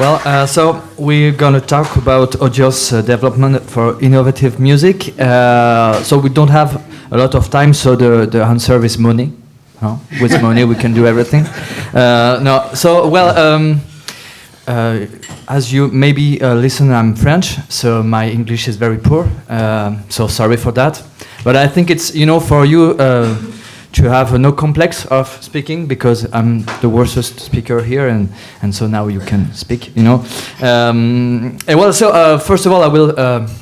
So we're going to talk about Audio's development for innovative music. So we don't have a lot of time, so the answer is money. Huh? With money, we can do everything. As you maybe listen, I'm French, so my English is very poor. So sorry for that. But I think it's, for you to have no complex of speaking, because I'm the worst speaker here, and so now you can speak, First of all, I will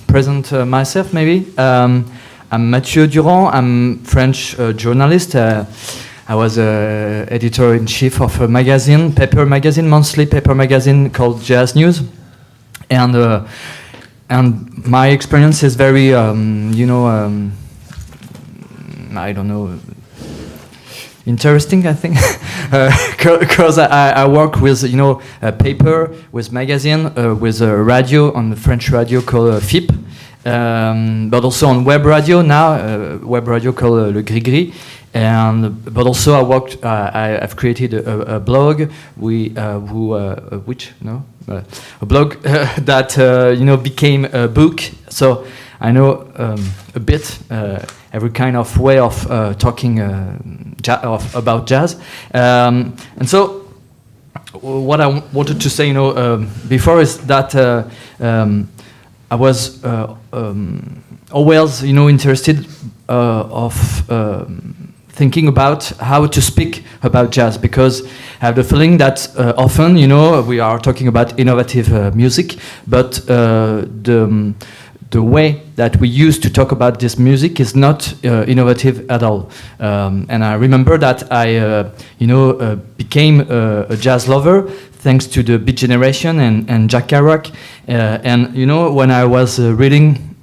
present myself, maybe. I'm Mathieu Durand. I'm French journalist. I was editor-in-chief of a magazine, monthly paper magazine called Jazz News, and my experience is very, I don't know, interesting, I think, because I work with a paper, with magazine, with a radio on the French radio called FIP, but also on web radio now, web radio called Le Grigri, but also I've created a blog, a blog that became a book. So I know a bit every kind of way of talking about jazz, and so what I wanted to say, before is that I was always, interested of thinking about how to speak about jazz, because I have the feeling that often, we are talking about innovative music, but the way that we use to talk about this music is not innovative at all. And I remember that I, became a jazz lover thanks to the Beat Generation and Jack Kerouac. And when I was reading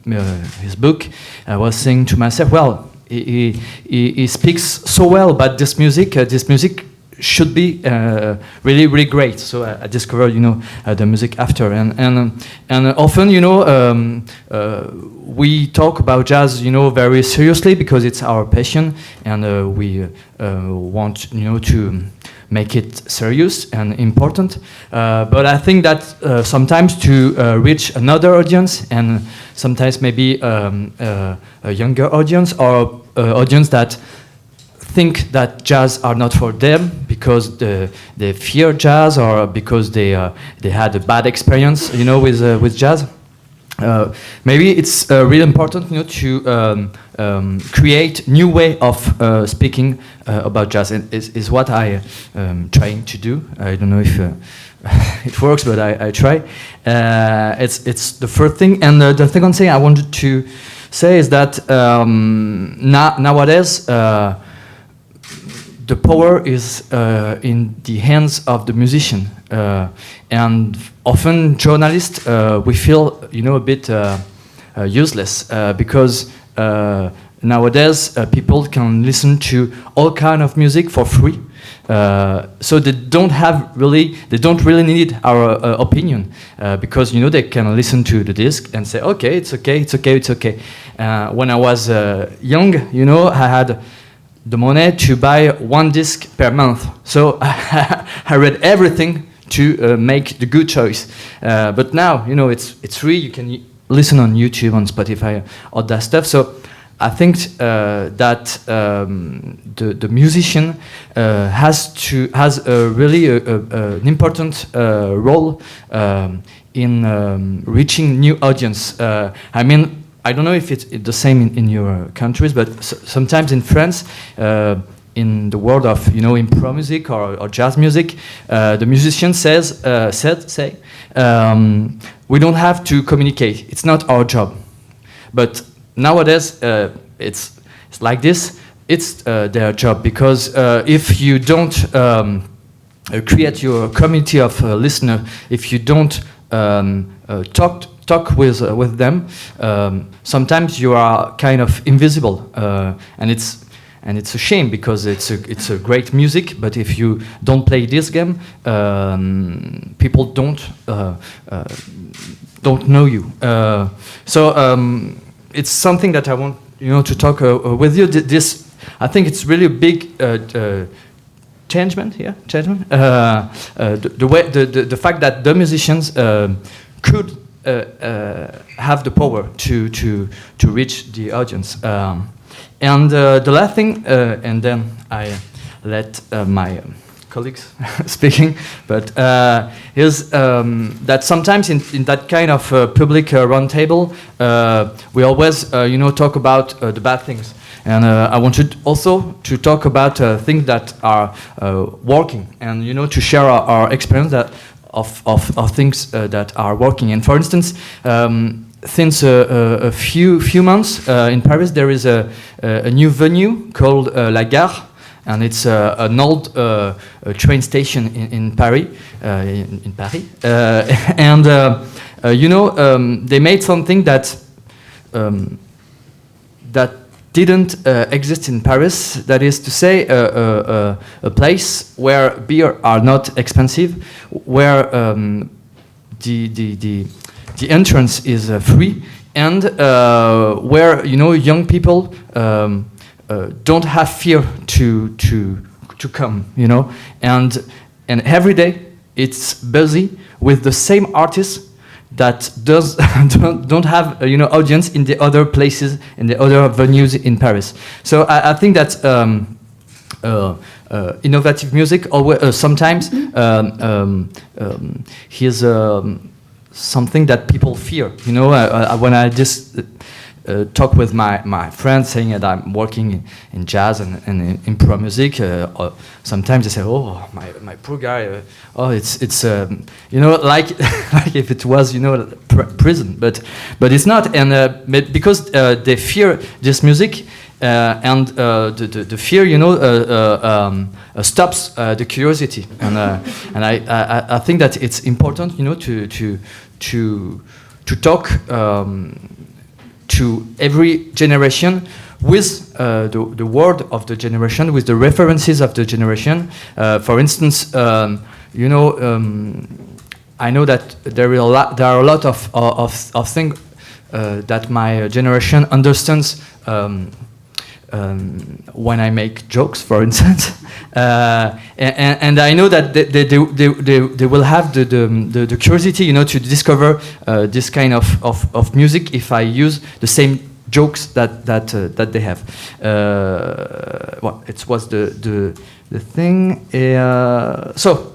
his book, I was saying to myself, well, he speaks so well about this music. This music should be really, really great. So I discovered, the music after, and often, we talk about jazz, very seriously, because it's our passion, and we want, to make it serious and important. But I think that sometimes to reach another audience, and sometimes maybe a younger audience, or audience that think that jazz are not for them because they fear jazz, or because they had a bad experience, with jazz. Maybe it's really important, to create new way of speaking about jazz. Is what I am trying to do. I don't know if it works, but I try. It's the first thing, and the second thing I wanted to say is that nowadays the power is in the hands of the musician, and often journalists we feel a bit useless, because nowadays people can listen to all kind of music for free, so they don't really need our opinion, because they can listen to the disc and say, okay, it's okay. When I was young, I had the money to buy one disc per month, so I read everything to make the good choice. But now, it's free. You can listen on YouTube, on Spotify, all that stuff. So I think that the musician has a really an important role in reaching new audience. I don't know if it's the same in your countries, but sometimes in France, in the world of improv music or jazz music, the musician say we don't have to communicate. It's not our job. But nowadays it's like this. It's their job, because if you don't create your community of listeners, if you don't talk with them, sometimes you are kind of invisible, and it's a shame, because it's a great music, but if you don't play this game, people don't know you. So it's something that I want to talk with you. This, I think it's really a big changement here, changement. The fact that the musicians could have the power to reach the audience. And the last thing, and then I let my colleagues speaking, but is that sometimes in that kind of public roundtable, we always talk about the bad things. And I wanted also to talk about things that are working, and to share our experience of things that are working. And for instance, since a few months in Paris, there is a new venue called La Gare, and it's an old train station in Paris. And they made something that didn't exist in Paris. That is to say, a place where beer are not expensive, where the entrance is free, and where young people don't have fear to come, and every day it's busy with the same artists that don't have audience in the other places, in the other venues in Paris. So I think that innovative music always sometimes is something that people fear. When I just talk with my friends saying that I'm working in jazz and in improv music, sometimes they say, "Oh, my poor guy, it's like like if it was prison," but it's not, and because they fear this music, and the fear stops the curiosity, and I think that it's important to talk to every generation with the word of the generation, with the references of the generation. For instance, I know that there are a lot of things that my generation understands when I make jokes, for instance, and I know that they will have the curiosity, to discover this kind of music if I use the same jokes that they have. Well, it was the thing. So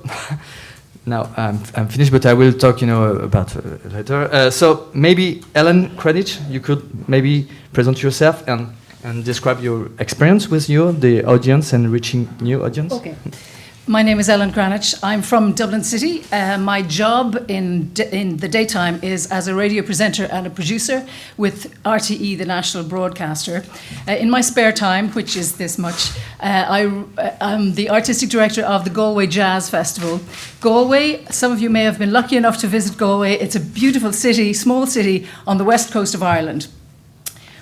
now I'm finished, but I will talk, about later. So maybe Ellen Cranitch, you could maybe present yourself and describe your experience with the audience, and reaching new audience. Okay. My name is Ellen Cranitch. I'm from Dublin City. My job in the daytime is as a radio presenter and a producer with RTE, the national broadcaster. In my spare time, which is this much, I'm the artistic director of the Galway Jazz Festival. Galway, some of you may have been lucky enough to visit Galway. It's a beautiful city, small city on the west coast of Ireland.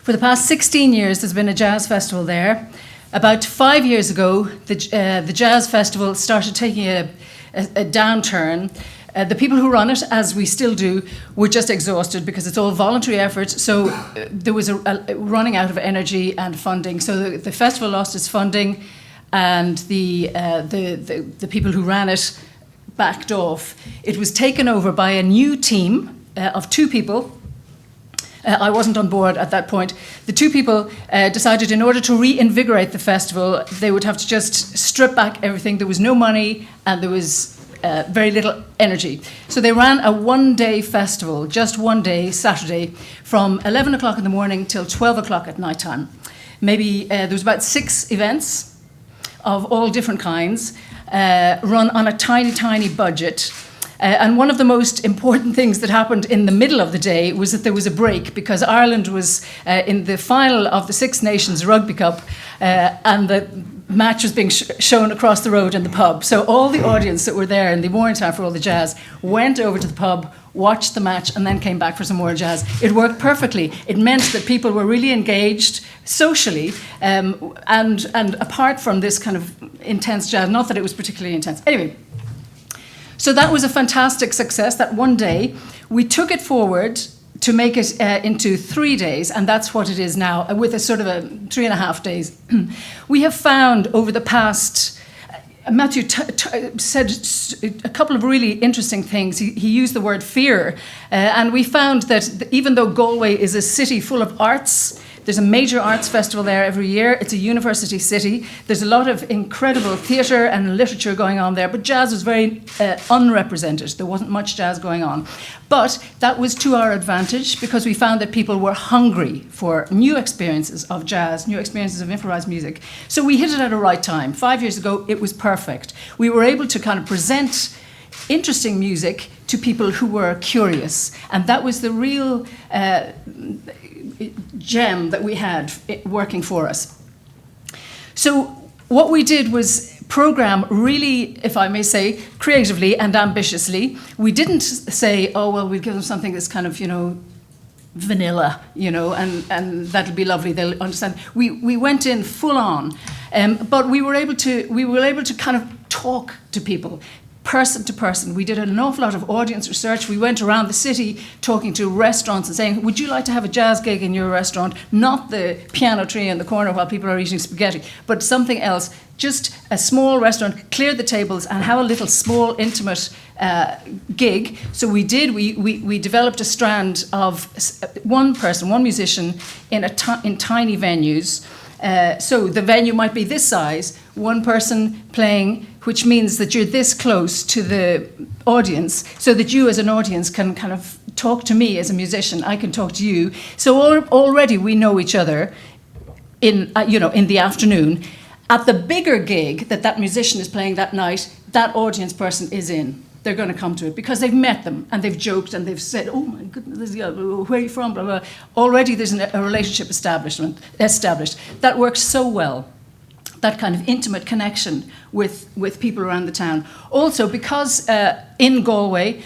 For the past 16 years, there's been a jazz festival there. About 5 years ago, the jazz festival started taking a downturn. The people who run it, as we still do, were just exhausted because it's all voluntary effort. So there was a running out of energy and funding. So the festival lost its funding, and the people who ran it backed off. It was taken over by a new team of 2 people. I wasn't on board at that point. The 2 people decided in order to reinvigorate the festival, they would have to just strip back everything. There was no money and there was very little energy. So they ran a one-day festival, just one day, Saturday, from 11 o'clock in the morning till 12 o'clock at night time. Maybe there was about 6 events of all different kinds, run on a tiny, tiny budget. And one of the most important things that happened in the middle of the day was that there was a break, because Ireland was in the final of the Six Nations Rugby Cup, and the match was being shown across the road in the pub. So all the audience that were there in the morning time for all the jazz went over to the pub, watched the match, and then came back for some more jazz. It worked perfectly. It meant that people were really engaged socially, and apart from this kind of intense jazz, not that it was particularly intense. Anyway, so that was a fantastic success, that one day. We took it forward to make it into 3 days, and that's what it is now, with a sort of a 3.5 days. We have found over the past, Mathieu said a couple of really interesting things. He used the word fear, and we found that even though Galway is a city full of arts, there's a major arts festival there every year. It's a university city. There's a lot of incredible theatre and literature going on there, but jazz was very unrepresented. There wasn't much jazz going on. But that was to our advantage because we found that people were hungry for new experiences of jazz, new experiences of improvised music. So we hit it at a right time. 5 years ago, it was perfect. We were able to kind of present interesting music to people who were curious. And that was the real gem that we had working for us. So what we did was program really, if I may say, creatively and ambitiously. We didn't say, oh, well, we'll give them something that's kind of, vanilla, and that'll be lovely, they'll understand. We went in full on, but we were able to kind of talk to people, person to person. We did an awful lot of audience research. We went around the city talking to restaurants and saying, would you like to have a jazz gig in your restaurant? Not the piano tree in the corner while people are eating spaghetti, but something else. Just a small restaurant, clear the tables and have a little small intimate gig. So we did. We developed a strand of one person, one musician in tiny venues. So the venue might be this size, one person playing, which means that you're this close to the audience, so that you as an audience can kind of talk to me as a musician, I can talk to you. So already we know each other in the afternoon. At the bigger gig that musician is playing that night, that audience person is in. They're going to come to it because they've met them and they've joked and they've said, oh my goodness, where are you from, blah, blah. Already there's a relationship established. That works so well, that kind of intimate connection with people around the town. Also, because in Galway,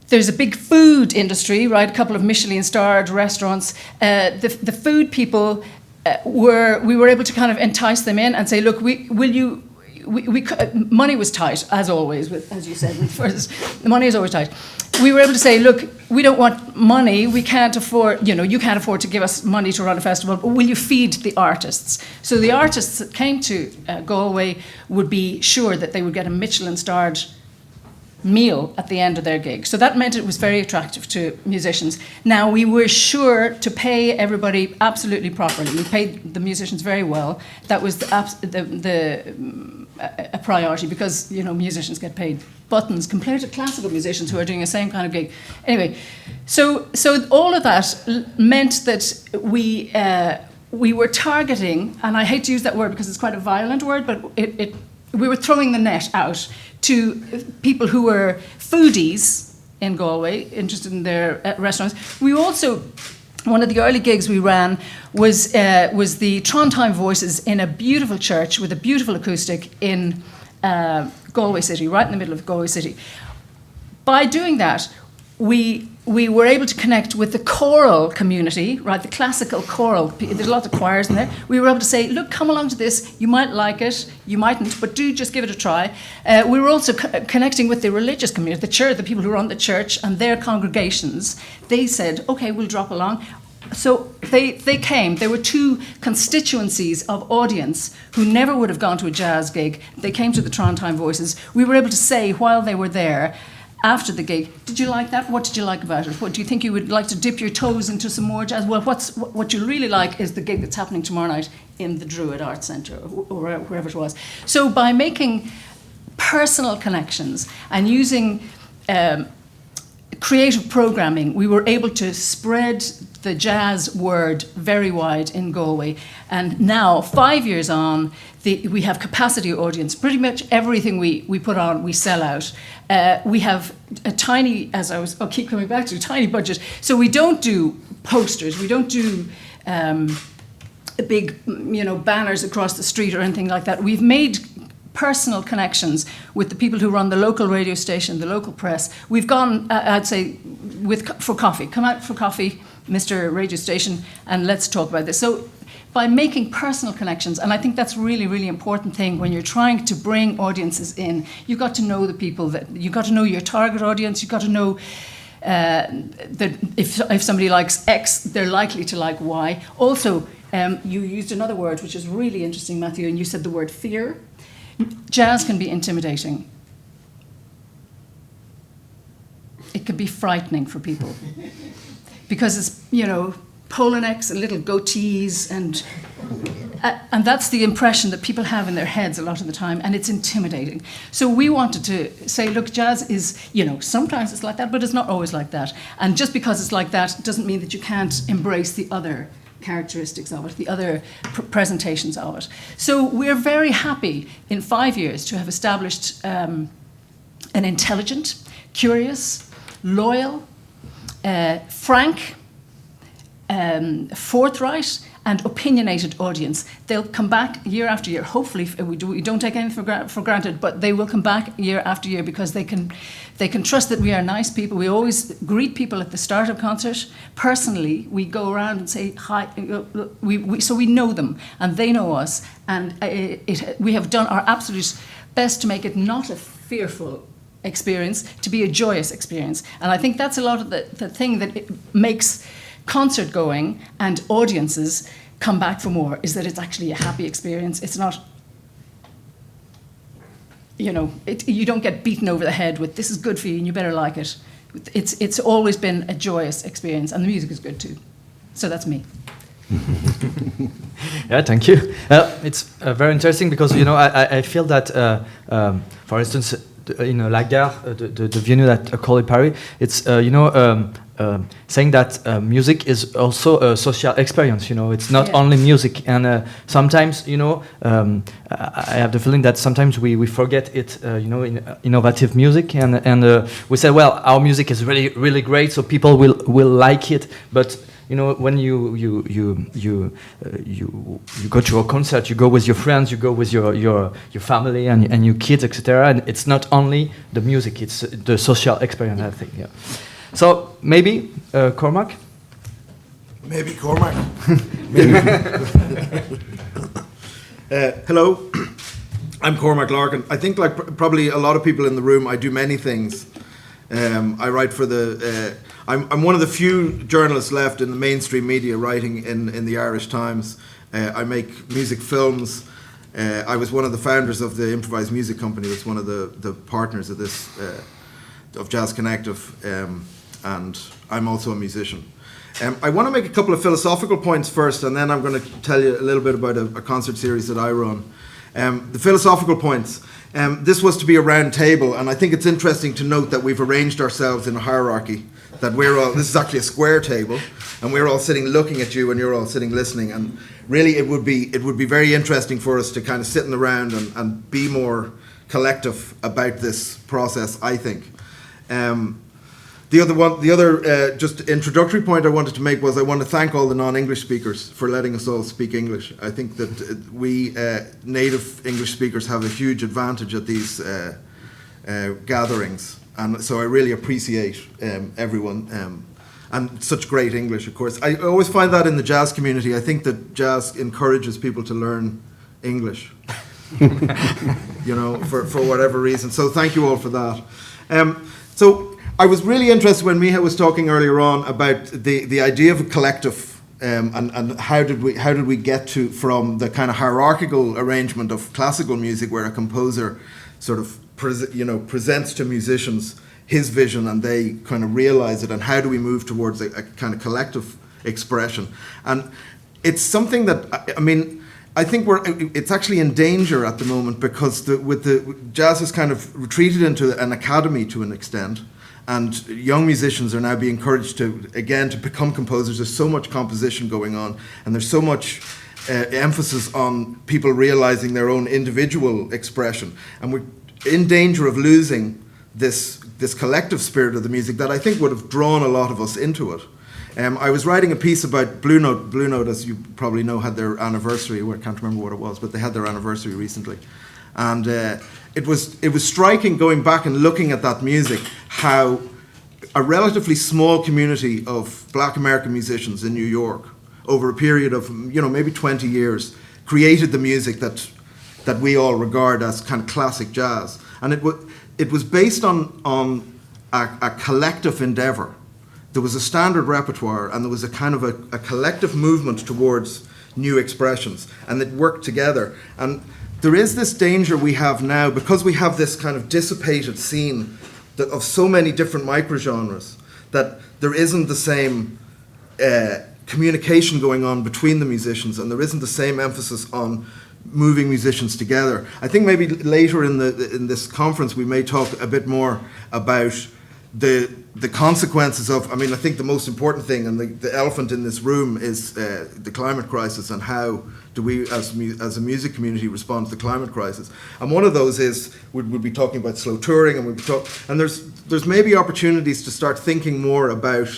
there's a big food industry, right? A couple of Michelin-starred restaurants. The food people, we were able to kind of entice them in and say, look, money was tight, as always, as you said. The money is always tight. We were able to say, look, we don't want money. We can't afford, you can't afford to give us money to run a festival, but will you feed the artists? So the artists that came to Galway would be sure that they would get a Michelin-starred meal at the end of their gig. So that meant it was very attractive to musicians. Now, we were sure to pay everybody absolutely properly. We paid the musicians very well. That was a priority because, musicians get paid buttons compared to classical musicians who are doing the same kind of gig. Anyway, so all of that meant that we were targeting, and I hate to use that word because it's quite a violent word, but we were throwing the net out to people who were foodies in Galway, interested in their restaurants. We also, one of the early gigs we ran was the Trondheim Voices in a beautiful church with a beautiful acoustic in Galway City, right in the middle of Galway City. By doing that, we were able to connect with the choral community, right, the classical choral. There's a lot of choirs in there. We were able to say, look, come along to this. You might like it, you mightn't, but do just give it a try. We were also connecting with the religious community, the church, the people who run the church and their congregations. They said, okay, we'll drop along. So they came. There were two constituencies of audience who never would have gone to a jazz gig. They came to the Trondheim Voices. We were able to say while they were there, after the gig, did you like that? What did you like about it? What do you think you would like to dip your toes into some more jazz? Well, what you really like is the gig that's happening tomorrow night in the Druid Arts Centre or wherever it was. So by making personal connections and using creative programming, we were able to spread the jazz word very wide in Galway. And now, 5 years on, we have capacity audience. Pretty much everything we put on, we sell out. We have a tiny, I'll keep coming back to, tiny budget. So we don't do posters. We don't do big, banners across the street or anything like that. We've made personal connections with the people who run the local radio station, the local press. We've gone, I'd say, for coffee. Come out for coffee, Mr. Radio Station, and let's talk about this. So by making personal connections, and I think that's really, really important thing when you're trying to bring audiences in, you've got to know the people, you've got to know your target audience, you've got to know that if somebody likes X, they're likely to like Y. Also, you used another word which is really interesting, Matthew, and you said the word fear. Jazz can be intimidating. It can be frightening for people because it's, Poloniex and little goatees and that's the impression that people have in their heads a lot of the time, and it's intimidating. So we wanted to say, look, jazz is, sometimes it's like that, but it's not always like that. And just because it's like that doesn't mean that you can't embrace the other characteristics of it, the other presentations of it. So we're very happy in 5 years to have established an intelligent, curious, loyal, frank, forthright and opinionated audience. They'll come back year after year. Hopefully, we don't take anything for granted, but they will come back year after year because they can trust that we are nice people. We always greet people at the start of concert. Personally, we go around and say hi. So we know them and they know us, and we have done our absolute best to make it not a fearful experience, to be a joyous experience. And I think that's a lot of the thing that it makes concert going and audiences come back for more, is that it's actually a happy experience. It's not, you don't get beaten over the head with this is good for you and you better like it. It's always been a joyous experience, and the music is good too. So that's me. Yeah, thank you. It's very interesting because I feel that for instance in Lagar, the venue that called Paris, it's saying that music is also a social experience. It's not only music, and sometimes I have the feeling that sometimes we forget it. In innovative music, and we say, well, our music is really really great, so people will like it, but. When you go to a concert, you go with your friends, you go with your family and your kids, etc. And it's not only the music; it's the social experience, I think. Yeah. So maybe Cormac. Maybe Cormac. Maybe. Hello, I'm Cormac Larkin. I think, like probably a lot of people in the room, I do many things. I write for the. I'm one of the few journalists left in the mainstream media writing in the Irish Times. I make music films. I was one of the founders of the improvised music company. It's one of the partners of this of Jazz Connective, and I'm also a musician. I want to make a couple of philosophical points first, and then I'm going to tell you a little bit about a concert series that I run. The philosophical points. This was to be a round table, and I think it's interesting to note that we've arranged ourselves in a hierarchy. That this is actually a square table, and we're all sitting looking at you, and you're all sitting listening. And really, it would be very interesting for us to kind of sit in the round and be more collective about this process, I think. The other just introductory point I wanted to make was I want to thank all the non-English speakers for letting us all speak English. I think that we native English speakers have a huge advantage at these gatherings, and so I really appreciate everyone and such great English, of course. I always find that in the jazz community. I think that jazz encourages people to learn English, for whatever reason. So thank you all for that. So I was really interested when Miha was talking earlier on about the idea of a collective, and how did we get to from the kind of hierarchical arrangement of classical music, where a composer sort of presents to musicians his vision and they kind of realize it, and how do we move towards a kind of collective expression? And it's something that I think it's actually in danger at the moment, because jazz has kind of retreated into an academy to an extent. And young musicians are now being encouraged to become composers. There's so much composition going on, and there's so much emphasis on people realizing their own individual expression. And we're in danger of losing this collective spirit of the music that I think would have drawn a lot of us into it. I was writing a piece about Blue Note. Blue Note, as you probably know, had their anniversary. I can't remember what it was, but they had their anniversary recently. And it was striking, going back and looking at that music, how a relatively small community of Black American musicians in New York, over a period of maybe 20 years, created the music that we all regard as kind of classic jazz. And it was based on a collective endeavor. There was a standard repertoire, and there was a kind of a collective movement towards new expressions, and it worked together. And there is this danger we have now, because we have this kind of dissipated scene of so many different microgenres, that there isn't the same communication going on between the musicians, and there isn't the same emphasis on moving musicians together. I think maybe later in this conference we may talk a bit more about the consequences of, I mean, I think the most important thing and the elephant in this room is the climate crisis, and how do we as a music community respond to the climate crisis. And one of those is, we'll be talking about slow touring, and there's maybe opportunities to start thinking more about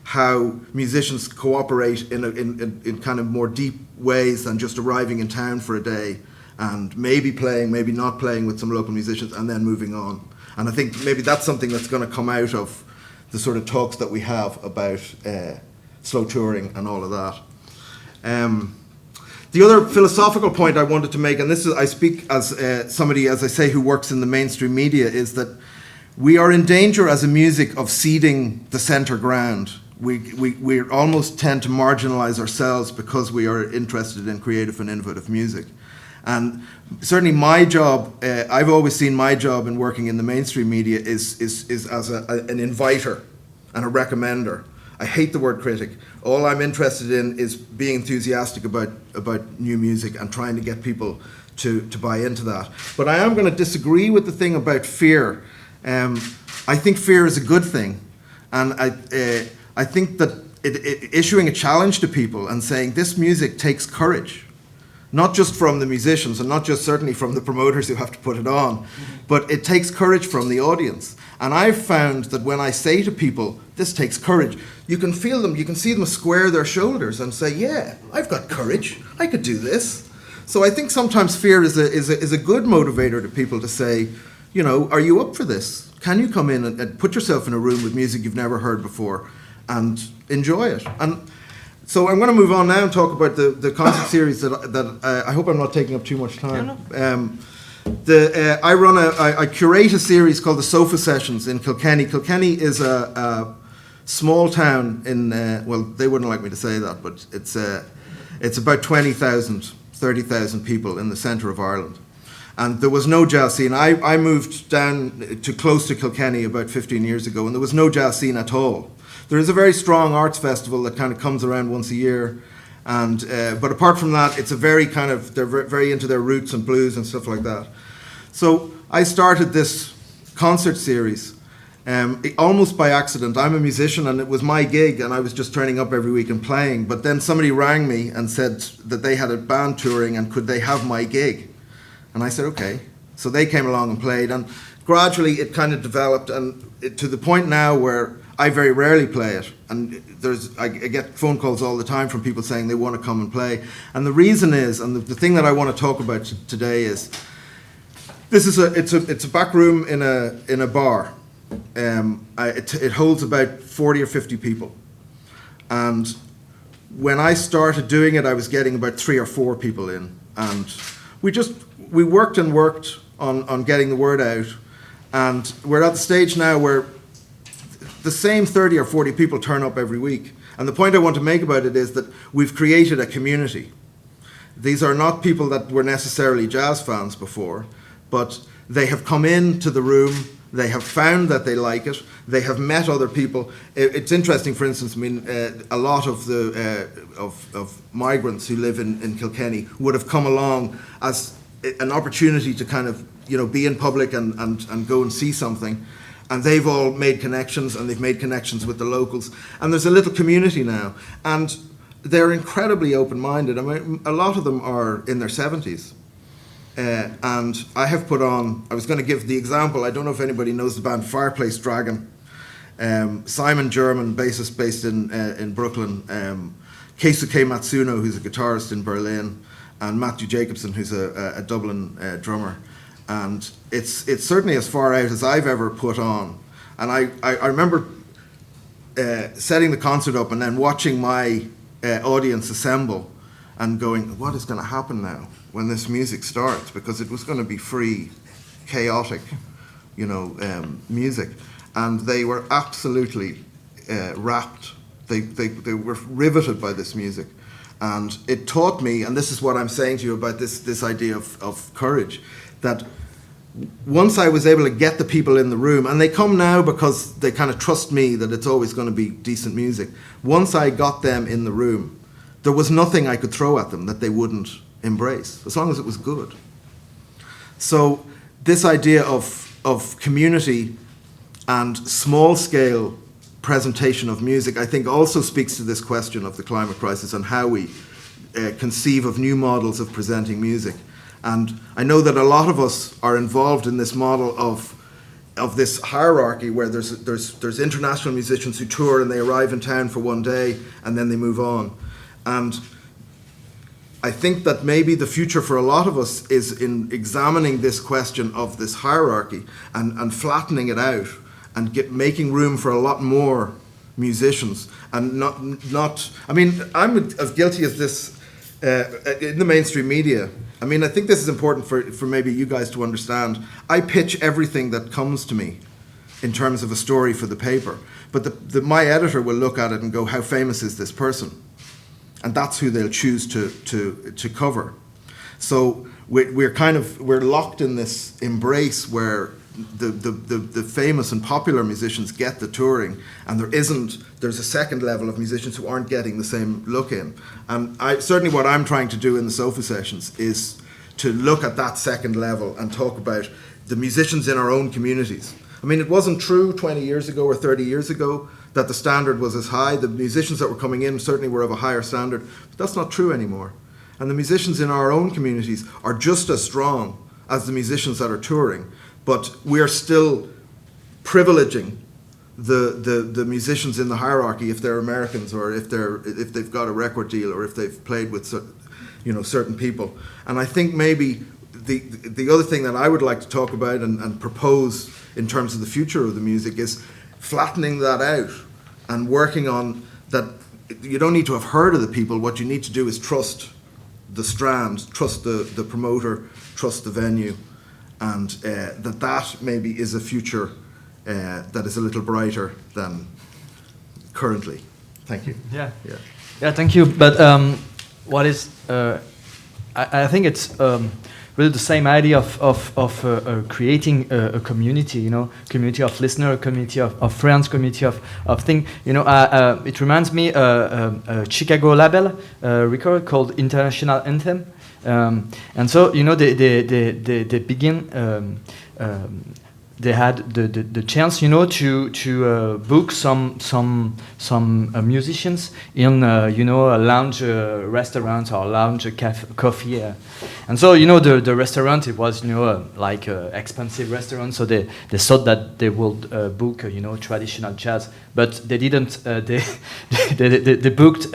how musicians cooperate in kind of more deep ways than just arriving in town for a day and maybe playing, maybe not playing with some local musicians and then moving on. And I think maybe that's something that's going to come out of the sort of talks that we have about slow touring and all of that. The other philosophical point I wanted to make, and this is, I speak as somebody, as I say, who works in the mainstream media, is that we are in danger as a music of ceding the centre ground. We almost tend to marginalise ourselves because we are interested in creative and innovative music. And certainly my job, I've always seen my job in working in the mainstream media is as an inviter and a recommender. I hate the word critic. All I'm interested in is being enthusiastic about new music and trying to get people to buy into that. But I am going to disagree with the thing about fear. I think fear is a good thing. And I think that issuing a challenge to people and saying this music takes courage, not just from the musicians and not just certainly from the promoters who have to put it on, but it takes courage from the audience. And I've found that when I say to people, this takes courage, you can feel them, you can see them square their shoulders and say, yeah, I've got courage, I could do this. So I think sometimes fear is a good motivator to people to say, you know, are you up for this? Can you come in and put yourself in a room with music you've never heard before and enjoy it? And so I'm going to move on now and talk about the concert series that I hope I'm not taking up too much time. I curate a series called the Sofa Sessions in Kilkenny. Kilkenny is a small town in, well, they wouldn't like me to say that, but it's about 20,000, 30,000 people in the centre of Ireland. And there was no jazz scene. I moved down to close to Kilkenny about 15 years ago, and there was no jazz scene at all. There is a very strong arts festival that kind of comes around once a year, and but apart from that, it's a very kind of, they're very into their roots and blues and stuff like that. So I started this concert series almost by accident. I'm a musician, and it was my gig, and I was just turning up every week and playing. But then somebody rang me and said that they had a band touring, and could they have my gig? And I said, okay. So they came along and played, and gradually it kind of developed, and to the point now where I very rarely play it, and I get phone calls all the time from people saying they want to come and play. And the reason is, and the thing that I want to talk about today is, this is it's a back room in a bar. It holds about 40 or 50 people, and when I started doing it, I was getting about 3 or 4 people in, and we worked and worked on getting the word out, and we're at the stage now where the same 30 or 40 people turn up every week. And the point I want to make about it is that we've created a community. These are not people that were necessarily jazz fans before, but they have come into the room, they have found that they like it, they have met other people. It's interesting, for instance, I mean, a lot of the of migrants who live in Kilkenny would have come along as an opportunity to kind of, you know, be in public and go and see something. And they've all made connections, and they've made connections with the locals. And there's a little community now. And they're incredibly open-minded. I mean, a lot of them are in their 70s. And I have put on, I was going to give the example, I don't know if anybody knows the band Fireplace Dragon. Simon German, bassist based in Brooklyn. Keisuke Matsuno, who's a guitarist in Berlin. And Matthew Jacobson, who's a Dublin drummer. And it's certainly as far out as I've ever put on. And I remember setting the concert up and then watching my audience assemble and going, what is going to happen now when this music starts? Because it was going to be free, chaotic, you know, music. And they were absolutely rapt. They were riveted by this music. And it taught me, and this is what I'm saying to you about this idea of courage, that once I was able to get the people in the room, and they come now because they kind of trust me that it's always going to be decent music. Once I got them in the room, there was nothing I could throw at them that they wouldn't embrace, as long as it was good. So this idea of community and small-scale presentation of music, I think, also speaks to this question of the climate crisis and how we conceive of new models of presenting music. And I know that a lot of us are involved in this model of this hierarchy where there's international musicians who tour and they arrive in town for one day and then they move on. And I think that maybe the future for a lot of us is in examining this question of this hierarchy and flattening it out and making room for a lot more musicians, and not. I mean, I'm as guilty as this in the mainstream media. I mean, I think this is important for maybe you guys to understand. I pitch everything that comes to me in terms of a story for the paper, but my editor will look at it and go, "How famous is this person?" And that's who they'll choose to cover. So we're locked in this embrace where the famous and popular musicians get the touring, and there's a second level of musicians who aren't getting the same look in. And certainly what I'm trying to do in the Sofa Sessions is to look at that second level and talk about the musicians in our own communities. I mean, it wasn't true 20 years ago or 30 years ago that the standard was as high. The musicians that were coming in certainly were of a higher standard, but that's not true anymore. And the musicians in our own communities are just as strong as the musicians that are touring, but we're still privileging the musicians in the hierarchy if they're Americans or if they've got a record deal or if they've played with certain people. And I think maybe the other thing that I would like to talk about and propose in terms of the future of the music is flattening that out and working on that. You don't need to have heard of the people. What you need to do is trust the Strand, trust the promoter, trust the venue, and that maybe is a future that is a little brighter than currently. Thank you. Yeah. Thank you. But what is I think it's really the same idea of creating a community, community of listeners, community of friends, community of things. It reminds me a Chicago label record called International Anthem, and so they begin. They had the chance, to book some musicians in a lounge restaurant or lounge coffee, and so the restaurant, it was like expensive restaurant, so they thought that they would book traditional jazz, but they didn't. They booked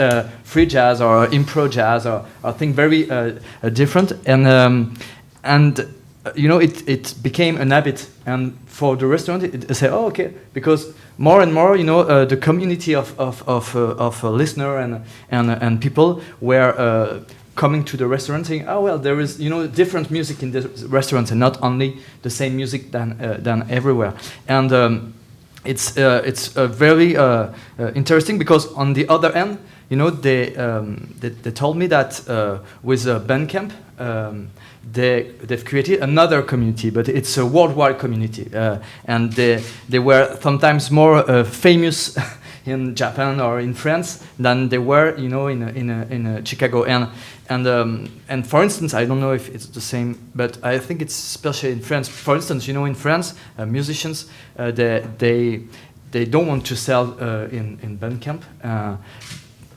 free jazz or improv jazz or thing very different, and it became an habit, and for the restaurant, it say, "Oh, okay," because more and more, the community of listener and people were coming to the restaurant, saying, "Oh, well, there is different music in the restaurant, and not only the same music than everywhere." And it's very interesting because on the other end, they told me that with Bandcamp. They've created another community, but it's a worldwide community, and they were sometimes more famous in Japan or in France than they were, in Chicago. And for instance, I don't know if it's the same, but I think it's especially in France. For instance, in France, musicians they don't want to sell in Bandcamp,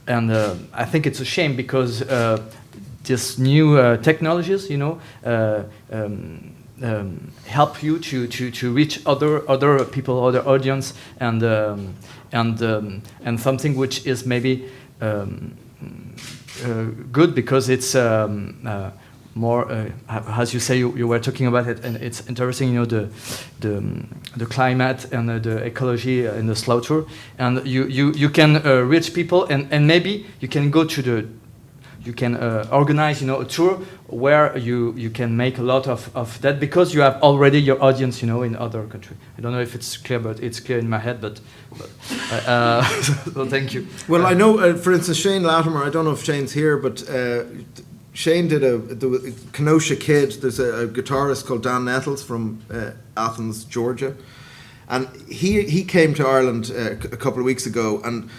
and I think it's a shame because. These new technologies, help you to reach other people, other audience, and something which is maybe good because it's more, as you say, you were talking about it, and it's interesting, the climate and the ecology in the slaughter, and you can reach people, and maybe you can go to you can organize, a tour where you can make a lot of that because you have already your audience, in other countries. I don't know if it's clear, but it's clear in my head. But So thank you. Well, I know, for instance, Shane Latimer, I don't know if Shane's here, but Shane did the Kenosha Kid. There's a guitarist called Dan Nettles from Athens, Georgia. And he came to Ireland a couple of weeks ago, and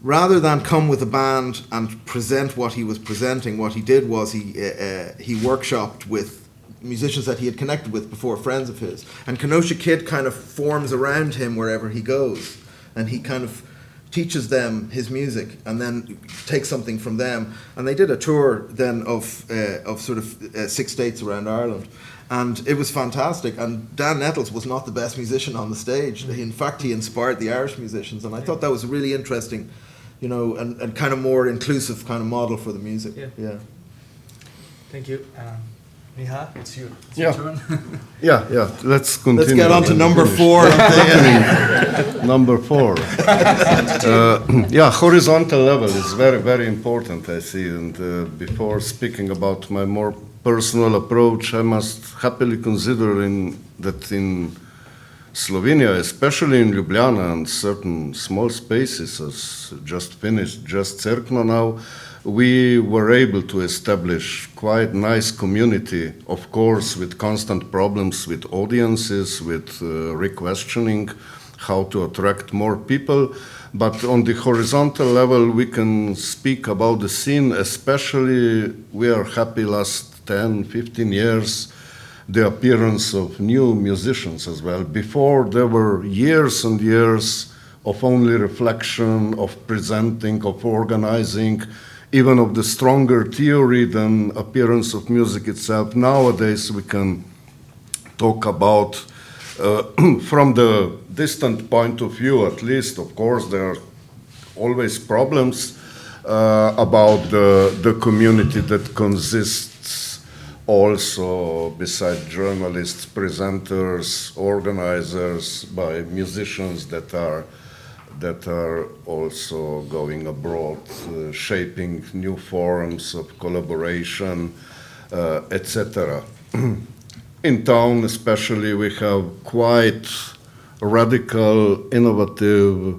rather than come with a band and present what he was presenting, what he did was he workshopped with musicians that he had connected with before, friends of his. And Kenosha Kid kind of forms around him wherever he goes. And he kind of teaches them his music and then takes something from them. And they did a tour then of sort of 6 states around Ireland. And it was fantastic. And Dan Nettles was not the best musician on the stage. In fact, he inspired the Irish musicians. And I thought that was a really interesting, you know, and kind of more inclusive kind of model for the music. Yeah. Thank you. Miha, it's your turn. Yeah. Let's continue. Let's get on to number 4. Number 4. Horizontal level is very, very important, I see. And before speaking about my more personal approach, I must happily consider that in Slovenia, especially in Ljubljana and certain small spaces, as just finished Jazz Connective now, we were able to establish quite nice community, of course, with constant problems with audiences, with re-questioning how to attract more people. But on the horizontal level, we can speak about the scene, especially we are happy last 10, 15 years, the appearance of new musicians as well. Before, there were years and years of only reflection, of presenting, of organizing, even of the stronger theory than appearance of music itself. Nowadays, we can talk about, from the distant point of view at least, of course, there are always problems about the community that consists also, besides journalists, presenters, organizers, by musicians that are also going abroad, shaping new forms of collaboration, etc. In town especially, we have quite radical, innovative,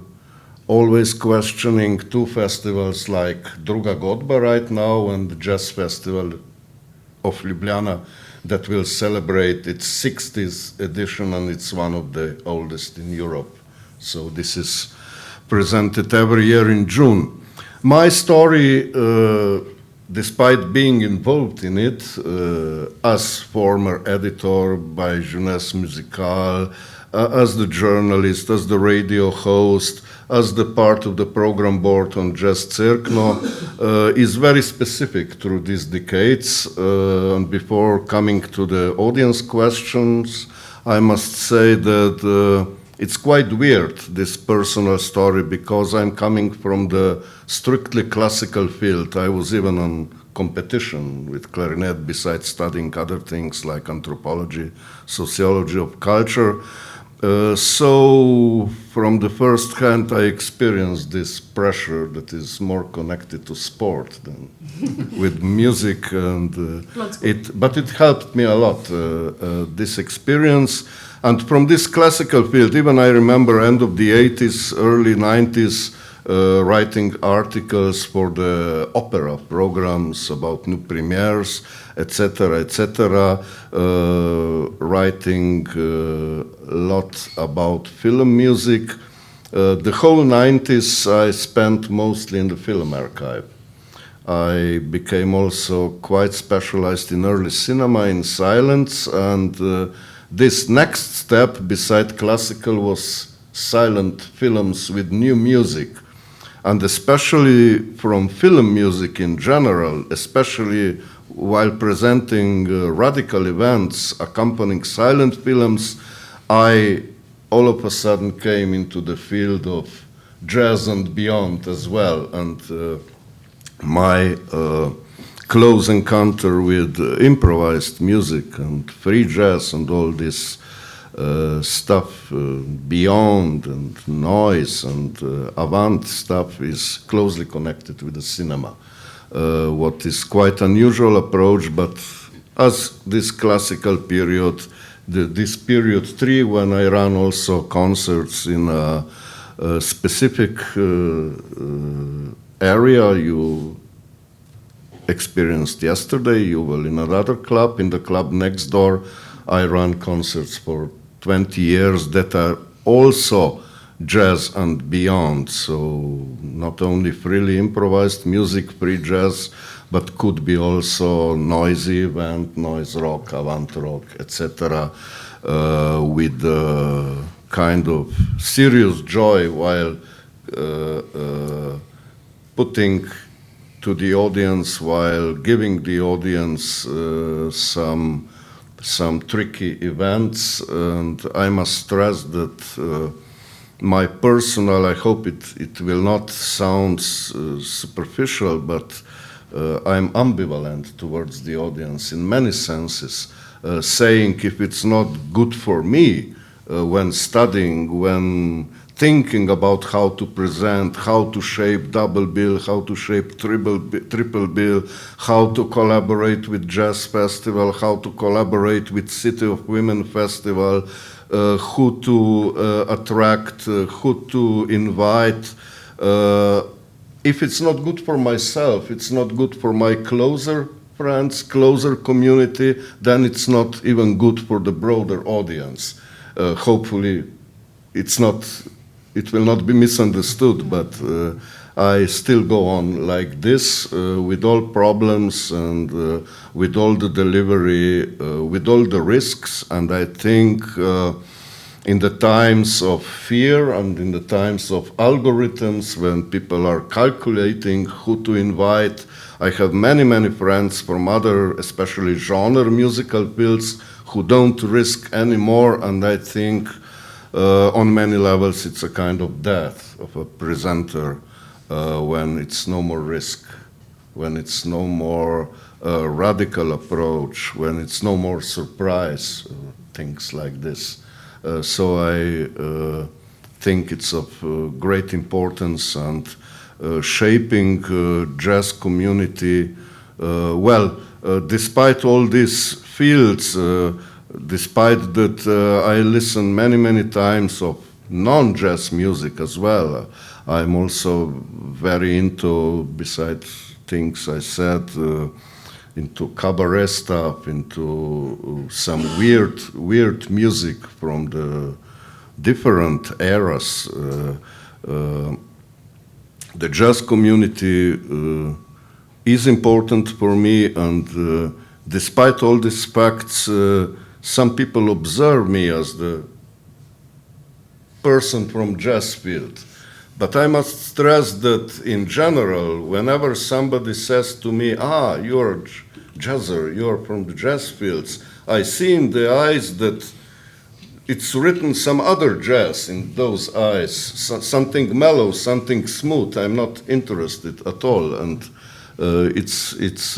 always questioning 2 festivals like Druga Godba right now and the Jazz Festival of Ljubljana that will celebrate its 60th edition, and it's one of the oldest in Europe. So this is presented every year in June. My story, despite being involved in it, as former editor by Jeunesse Musicale, as the journalist, as the radio host, as the part of the program board on Jazz Connective, is very specific through these decades. And before coming to the audience questions, I must say that it's quite weird, this personal story, because I'm coming from the strictly classical field. I was even on competition with clarinet, besides studying other things like anthropology, sociology of culture. So from the first hand, I experienced this pressure that is more connected to sport than with music, and but it helped me a lot, this experience. And from this classical field, even I remember end of the 80s, early 90s, writing articles for the opera programs about new premieres, etc., etc., writing a lot about film music. The whole 90s I spent mostly in the film archive. I became also quite specialized in early cinema, in silence, and this next step, beside classical, was silent films with new music. And especially from film music in general, especially while presenting radical events accompanying silent films, I all of a sudden came into the field of jazz and beyond as well. And my close encounter with improvised music and free jazz and all this stuff beyond and noise and avant stuff is closely connected with the cinema. What is quite unusual approach, but as this classical period, this period 3, when I ran also concerts in specific area you experienced yesterday. You will in another club, in the club next door. I run concerts for 20 years that are also jazz and beyond, so not only freely improvised music, free jazz, but could be also noisy event, noise rock, avant rock, etc., with kind of serious joy while putting to the audience, while giving the audience some tricky events. And I must stress that my personal, I hope it will not sound superficial, but I'm ambivalent towards the audience in many senses, saying if it's not good for me when studying, when thinking about how to present, how to shape double bill, how to shape triple bill, how to collaborate with Jazz Festival, how to collaborate with City of Women Festival, who to attract, who to invite. If it's not good for myself, it's not good for my closer friends, closer community, then it's not even good for the broader audience. Hopefully, it will not be misunderstood, but I still go on like this with all problems and with all the delivery, with all the risks. And I think in the times of fear and in the times of algorithms, when people are calculating who to invite, I have many, many friends from other, especially genre musical fields, who don't risk anymore, and I think on many levels it's a kind of death of a presenter when it's no more risk, when it's no more radical approach, when it's no more surprise, things like this. So I think it's of great importance, and shaping jazz community, despite all these fields, despite that I listen many, many times of non-jazz music as well. I'm also very into, besides things I said, into cabaret stuff, into some weird music from the different eras. The jazz community is important for me, and despite all these facts, some people observe me as the person from jazz field. But I must stress that in general, whenever somebody says to me, you're a jazzer, you're from the jazz fields, I see in the eyes that it's written some other jazz in those eyes, something mellow, something smooth. I'm not interested at all. And it's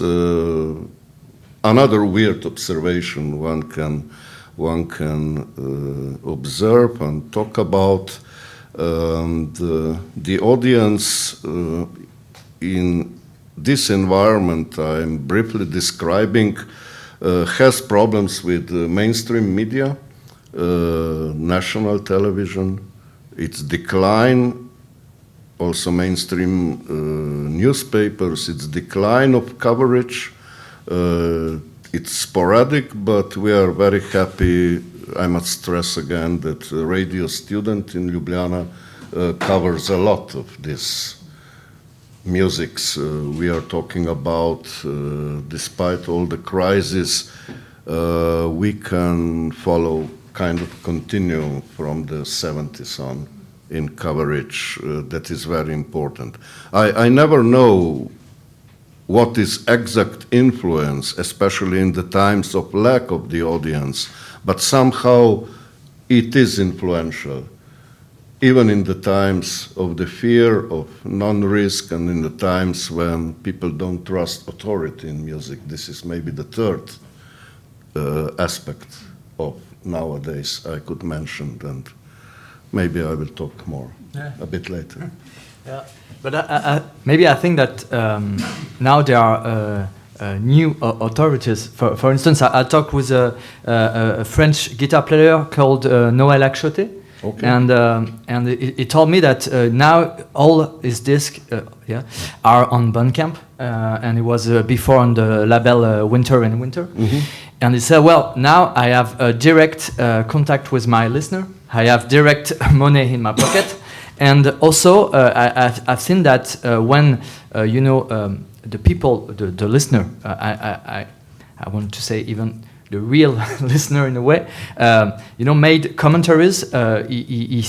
another weird observation one can observe and talk about. The audience in this environment I'm briefly describing has problems with mainstream media, national television, its decline, also mainstream newspapers, its decline of coverage. It's sporadic, but we are very happy. I must stress again that a radio student in Ljubljana covers a lot of these musics we are talking about. Despite all the crisis, we can follow, kind of continue from the 70s on in coverage. That is very important. I never know what is exact influence, especially in the times of lack of the audience, but somehow it is influential, even in the times of the fear of non-risk and in the times when people don't trust authority in music. This is maybe the third aspect of nowadays I could mention, and maybe I will talk more a bit later. Yeah. But maybe I think that now there are new authorities. For instance, I talked with a French guitar player called Noël Akchoté, Okay. And he told me that now all his discs are on Bandcamp, and it was before on the label Winter and Winter. And he said, well, now I have a direct contact with my listener. I have direct money in my pocket. And also, I've seen that when, the people, the listener, I want to say even the real listener in a way, made commentaries, he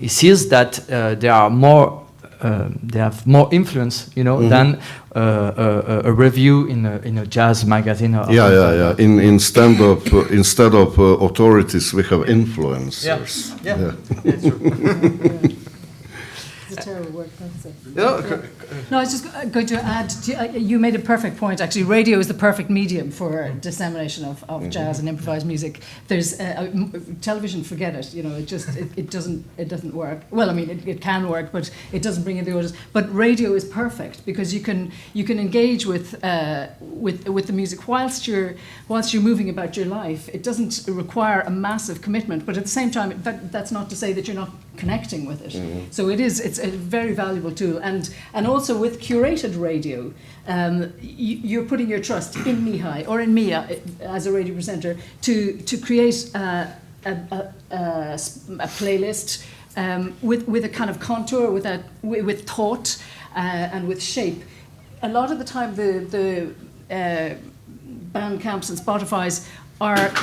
sees that they are more, they have more influence, than a review in a jazz magazine. Instead of authorities, we have influencers. Yeah. It's a terrible word. No, I was just going to add, you made a perfect point, actually. Radio is the perfect medium for dissemination of jazz and improvised music. There's television, forget it, it doesn't work. Well, I mean, it can work, but it doesn't bring in the audience. But radio is perfect because you can engage with the music whilst you're moving about your life. It doesn't require a massive commitment, but at the same time, that's not to say that you're not connecting with it. So it's a very valuable tool, and also with curated radio, you're putting your trust in Miha or in Miha as a radio presenter to create a playlist with a kind of contour, with thought and with shape. A lot of the time, the Bandcamps and Spotifys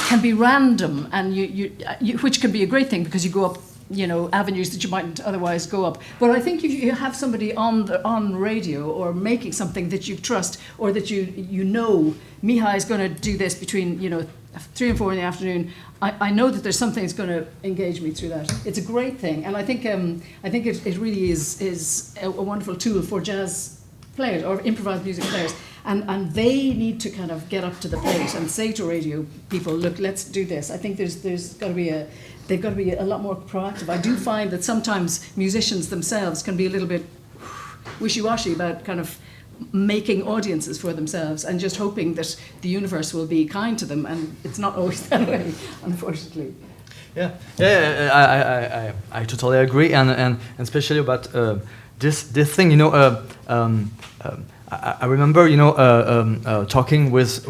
can be random, and you which can be a great thing because you go up avenues that you mightn't otherwise go up. But I think if you have somebody on radio or making something that you trust or that Miha is going to do this between 3 and 4 in the afternoon, I know that there's something that's going to engage me through that. It's a great thing, and I think it really is a wonderful tool for jazz players or improvised music players. And they need to kind of get up to the plate and say to radio people, look, let's do this. I think they've got to be a lot more proactive. I do find that sometimes musicians themselves can be a little bit wishy-washy about kind of making audiences for themselves and just hoping that the universe will be kind to them, and it's not always that way, unfortunately. I totally agree, and especially about this thing, I remember, talking with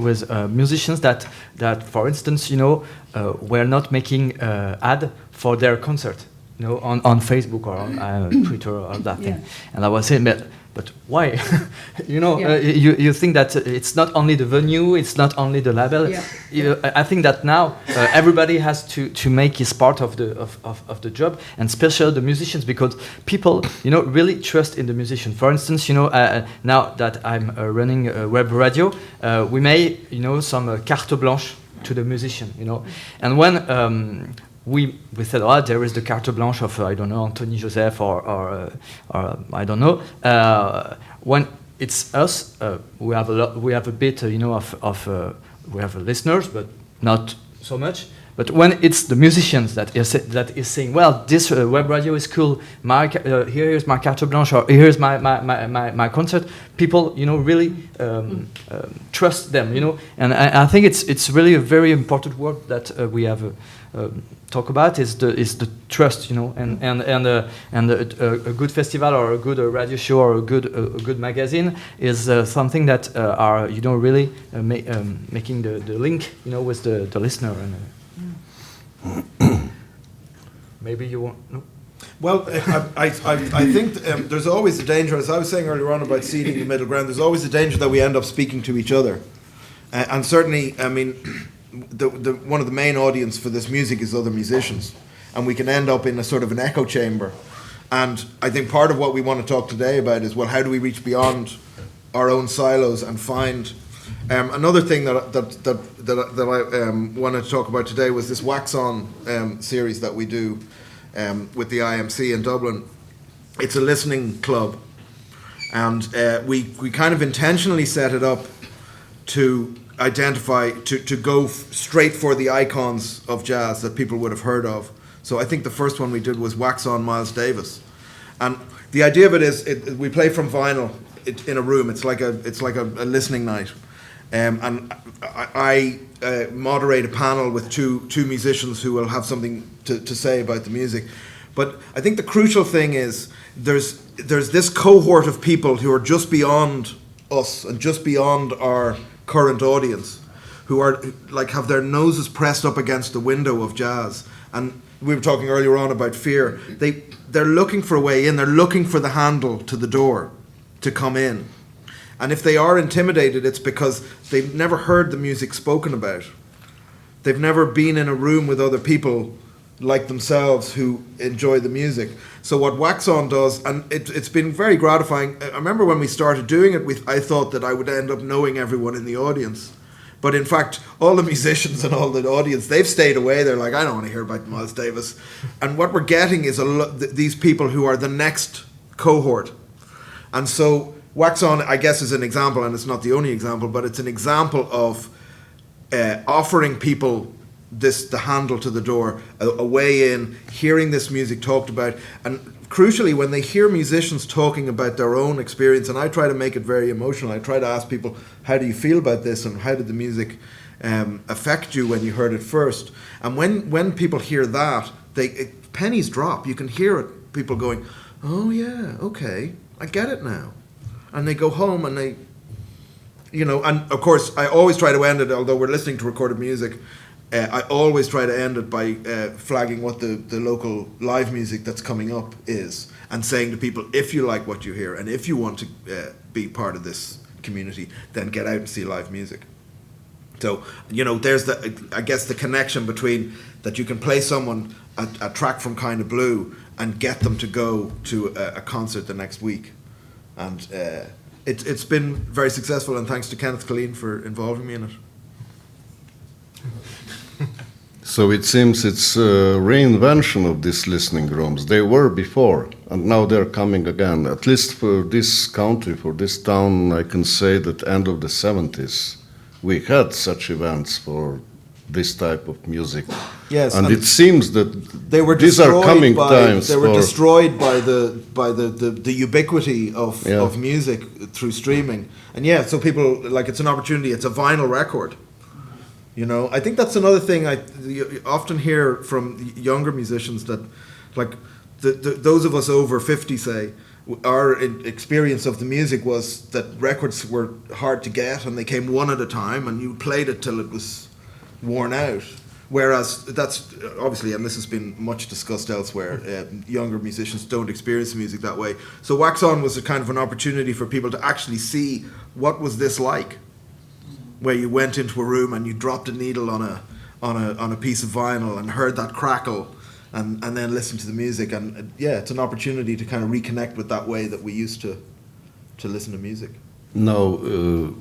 musicians that for instance, were not making ad for their concert, on Facebook or on Twitter or that thing, and I was saying, but why? You think that it's not only the venue, it's not only the label. I think that now everybody has to make his part of the job, and especially the musicians, because people really trust in the musician. For instance, now that I'm running a web radio, we made some carte blanche to the musician, and when we said, there is the carte blanche of Anthony Joseph or I don't know. When it's us, we have a bit we have listeners, but not so much. But when it's the musicians that is saying, well, this web radio is cool, here's my carte blanche, or here's my concert, people really trust them, and I think it's really a very important word that we have talk about is the trust, and a good festival or a good radio show or a good magazine is something that are really making the link with the listener. And maybe you want no. Well, I think there's always a danger, as I was saying earlier on about seeding the middle ground, there's always a danger that we end up speaking to each other, and certainly, I mean, one of the main audience for this music is other musicians, and we can end up in a sort of an echo chamber. And I think part of what we want to talk today about is, well, how do we reach beyond our own silos and find another thing that I wanted to talk about today was this Wax On series that we do with the IMC in Dublin. It's a listening club, and we kind of intentionally set it up to identify, to go straight for the icons of jazz that people would have heard of. So I think the first one we did was Wax On Miles Davis, and the idea of it is we play from vinyl in a room. It's like a listening night, And I moderate a panel with two musicians who will have something to say about the music. But I think the crucial thing is there's this cohort of people who are just beyond us and just beyond our current audience, who are like have their noses pressed up against the window of jazz. And we were talking earlier on about fear. They're looking for a way in. They're looking for the handle to the door to come in. And if they are intimidated, it's because they've never heard the music spoken about. They've never been in a room with other people like themselves who enjoy the music. So what Wax On does, and it's been very gratifying. I remember when we started doing it, I thought that I would end up knowing everyone in the audience. But in fact, all the musicians and all the audience, they've stayed away. They're like, I don't want to hear about Miles Davis. And what we're getting is these people who are the next cohort. And so Wax On, I guess, is an example, and it's not the only example, but it's an example of offering people the handle to the door, a way in, hearing this music talked about. And crucially, when they hear musicians talking about their own experience, and I try to make it very emotional, I try to ask people, how do you feel about this, and how did the music affect you when you heard it first? And when people hear that, pennies drop. You can hear it, people going, oh yeah, okay, I get it now. And they go home and they, and of course, I always try to end it, although we're listening to recorded music, I always try to end it by flagging what the local live music that's coming up is, and saying to people, if you like what you hear and if you want to be part of this community, then get out and see live music. So, there's the connection between that you can play someone a track from Kind of Blue and get them to go to a concert the next week. And it's been very successful, and thanks to Kenneth Colleen for involving me in it. So it seems it's a reinvention of these listening rooms. They were before, and now they're coming again. At least for this country, for this town, I can say that end of the 70s, we had such events for this type of music. Yes, and it seems that they were these are coming times. They were destroyed by the ubiquity of music through streaming. And so people, like, it's an opportunity. It's a vinyl record. I think that's another thing you often hear from younger musicians, that, like, those of us over 50, say, our experience of the music was that records were hard to get and they came one at a time and you played it till it was worn out. Whereas that's obviously, and this has been much discussed elsewhere, younger musicians don't experience music that way. So Wax On was a kind of an opportunity for people to actually see what was this like, where you went into a room and you dropped a needle on a piece of vinyl and heard that crackle, and then listened to the music. And it's an opportunity to kind of reconnect with that way that we used to listen to music. Now,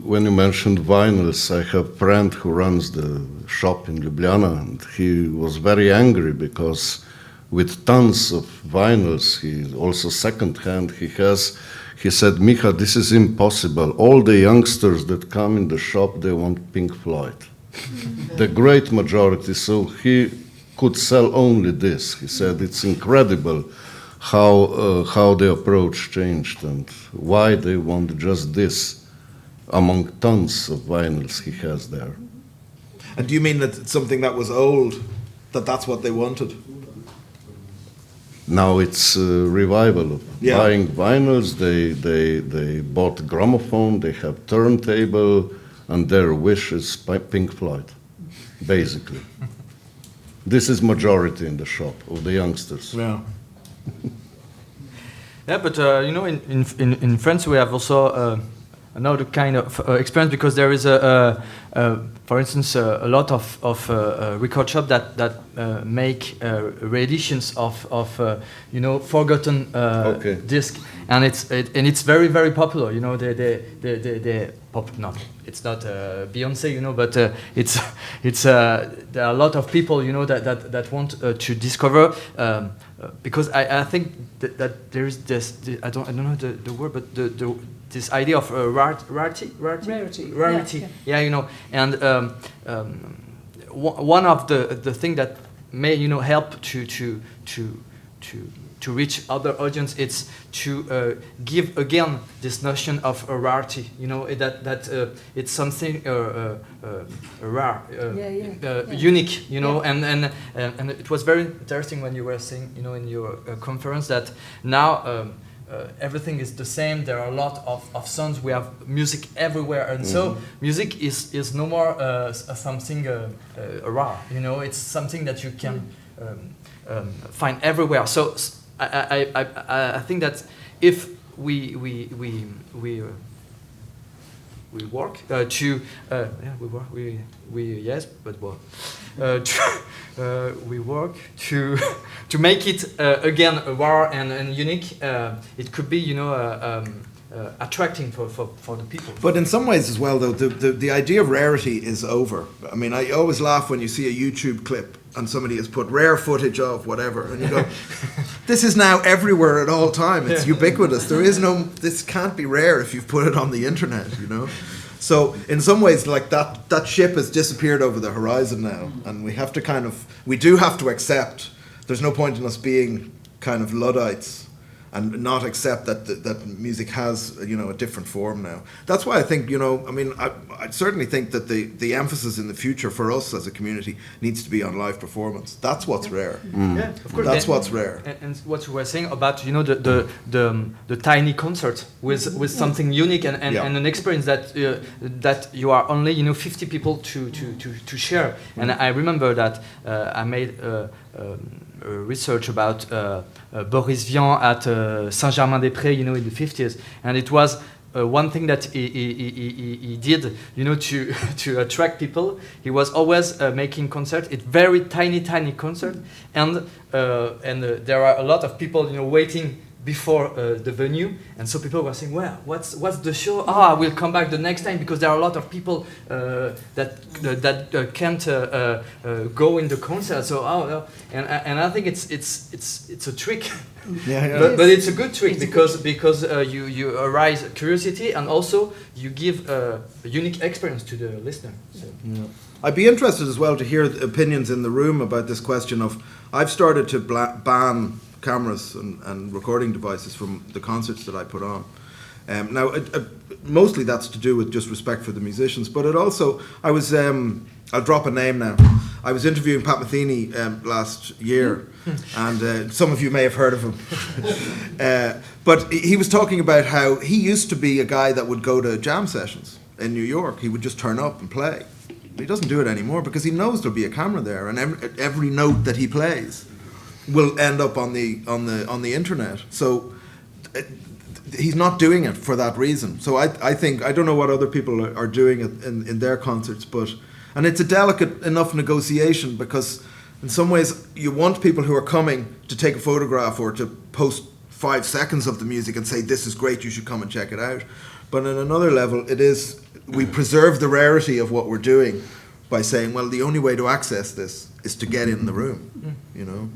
when you mentioned vinyls, I have a friend who runs the shop in Ljubljana, and he was very angry because with tons of vinyls, he also second-hand, he said, Miha, this is impossible. All the youngsters that come in the shop, they want Pink Floyd. The great majority, so he could sell only this. He said, it's incredible how the approach changed and why they want just this among tons of vinyls he has there. And do you mean that it's something that was old, that's what they wanted? Now it's a revival of buying vinyls. They bought gramophone, they have turntable, and their wish is Pink Floyd, basically. This is majority in the shop of the youngsters. Yeah. Yeah, but in France we have also another kind of experience, because there is for instance, a lot of record shop that make reeditions of forgotten disc, and it's very, very popular. They pop. No, it's not Beyonce, but it's there are a lot of people that want to discover. Because I think that there is this I don't know the word, but this idea of rarity. Yeah, and one of the thing that may help to to reach other audience. It's to give again this notion of a rarity. You know, that it's something rare, unique. You know, and it was very interesting when you were saying, you know, in your conference that now. Everything is the same. There are a lot of songs. We have music everywhere, and so music is no more something rare. You know, it's something that you can find everywhere. So I think that if we work we work to make it again rare and unique. It could be, you know, attracting for the people. But in some ways as well, though, the idea of rarity is over. I mean, I always laugh when you see a YouTube clip and somebody has put rare footage of whatever, and you go, this is now everywhere at all time. It's ubiquitous. There is no, this can't be rare if you've put it on the internet, you know? So in some ways, like that ship has disappeared over the horizon now, and we have to we do have to accept there's no point in us being kind of Luddites and not accept that music has, you know, a different form now. That's why I think, you know, I mean, I certainly think that the emphasis in the future for us as a community needs to be on live performance. That's what's rare. Yeah, of course. That's what's rare. And what you were saying about, you know, the tiny concert with something unique and an experience that you are only, you know, 50 people to share. And I remember that I made research about Boris Vian at Saint-Germain-des-Prés, you know, in the 50s, and it was one thing that he did, you know, to attract people. He was always making concerts. It's very tiny concert, and there are a lot of people, you know, waiting before the venue, and so people were saying, well, what's the show? I will come back the next time, because there are a lot of people that can't go in the concert. So and I think it's a trick. But it's a good trick because you arise curiosity, and also you give a unique experience to the listener. So. Yeah. I'd be interested as well to hear opinions in the room about this question of, I've started to ban cameras and recording devices from the concerts that I put on. Now, mostly that's to do with just respect for the musicians, but it also, I was, I'll drop a name now. I was interviewing Pat Metheny last year, and some of you may have heard of him. But he was talking about how he used to be a guy that would go to jam sessions in New York. He would just turn up and play. He doesn't do it anymore because he knows there'll be a camera there, and every note that he plays will end up on the internet. So he's not doing it for that reason. So I think, I don't know what other people are doing in their concerts, and it's a delicate enough negotiation, because in some ways you want people who are coming to take a photograph or to post 5 seconds of the music and say, this is great, you should come and check it out. But on another level, we preserve the rarity of what we're doing by saying, well, the only way to access this is to get in the room, you know.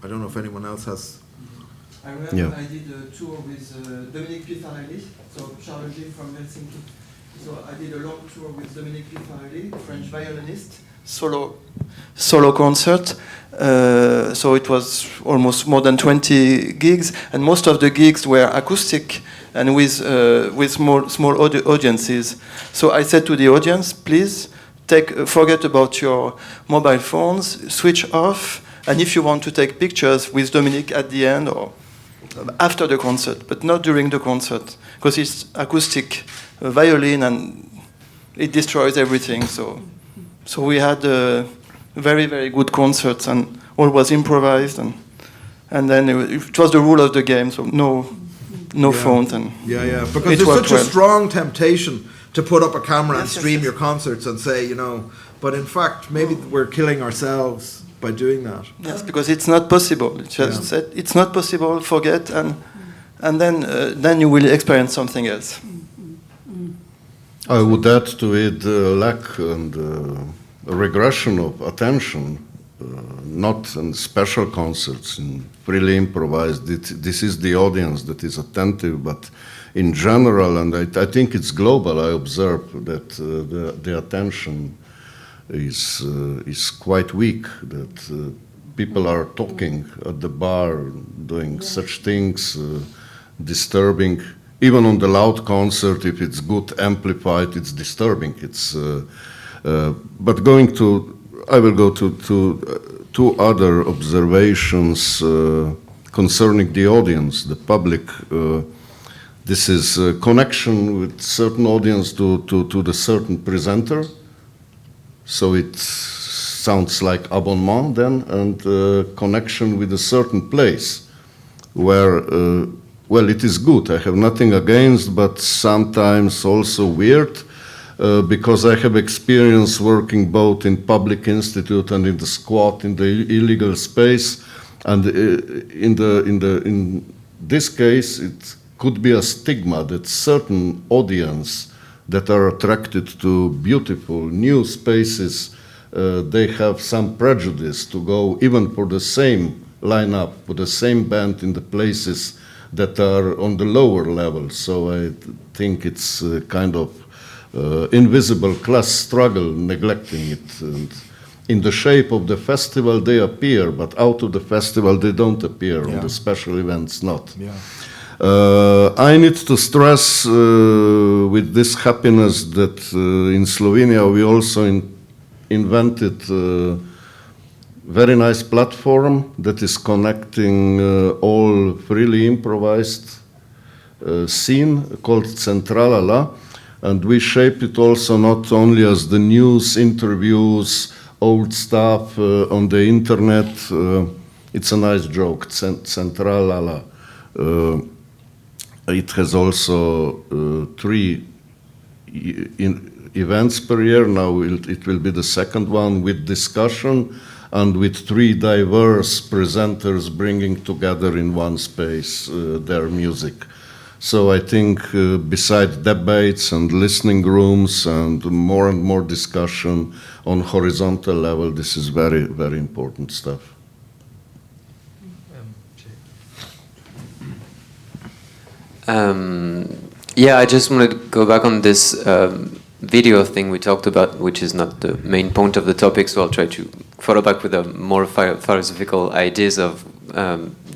I don't know if anyone else has. I remember I did a tour with Dominique Pifarelli, so Charlotte from Helsinki. So I did a long tour with Dominique Pifarelli, French violinist, solo concert. So it was almost more than 20 gigs, and most of the gigs were acoustic and with small audiences. So I said to the audience, please forget about your mobile phones, switch off. And if you want to take pictures with Dominique at the end or after the concert, but not during the concert, because it's acoustic violin and it destroys everything. So we had very, very good concerts, and all was improvised, and then it was the rule of the game. So no phones, and because there's such a strong temptation to put up a camera and stream your concerts and say, you know, but in fact maybe we're killing ourselves by doing that. Yes, because it's not possible. Said it's not possible. Forget, and then you will experience something else. I would add to it lack and regression of attention, not in special concerts, in really improvised. This is the audience that is attentive, but in general, and I think it's global, I observe that the attention is quite weak, that people are talking at the bar, doing such things, disturbing. Even on the loud concert, if it's good amplified, it's disturbing. But I will go to two other observations concerning the audience, the public. This is a connection with certain audience to the certain presenter. So it sounds like abonnement then, and connection with a certain place where, well, it is good. I have nothing against, but sometimes also weird, because I have experience working both in public institute and in the squat, in the illegal space, and in this case, it could be a stigma that certain audience that are attracted to beautiful new spaces, they have some prejudice to go even for the same lineup, for the same band in the places that are on the lower level. So I think it's a kind of invisible class struggle, neglecting it. And in the shape of the festival, they appear, but out of the festival, they don't appear. On the special events, not. Yeah. I need to stress with this happiness that in Slovenia we also invented a very nice platform that is connecting all freely improvised scene called Centralala, and we shape it also not only as the news, interviews, old stuff on the internet. It's a nice joke, Centralala. It has also 3 events per year. Now it will be the second one with discussion and with 3 diverse presenters bringing together in one space their music. So I think beside debates and listening rooms and more discussion on horizontal level, this is very, very important stuff. Yeah, I just wanted to go back on this video thing we talked about, which is not the main point of the topic, so I'll try to follow back with a more philosophical ideas of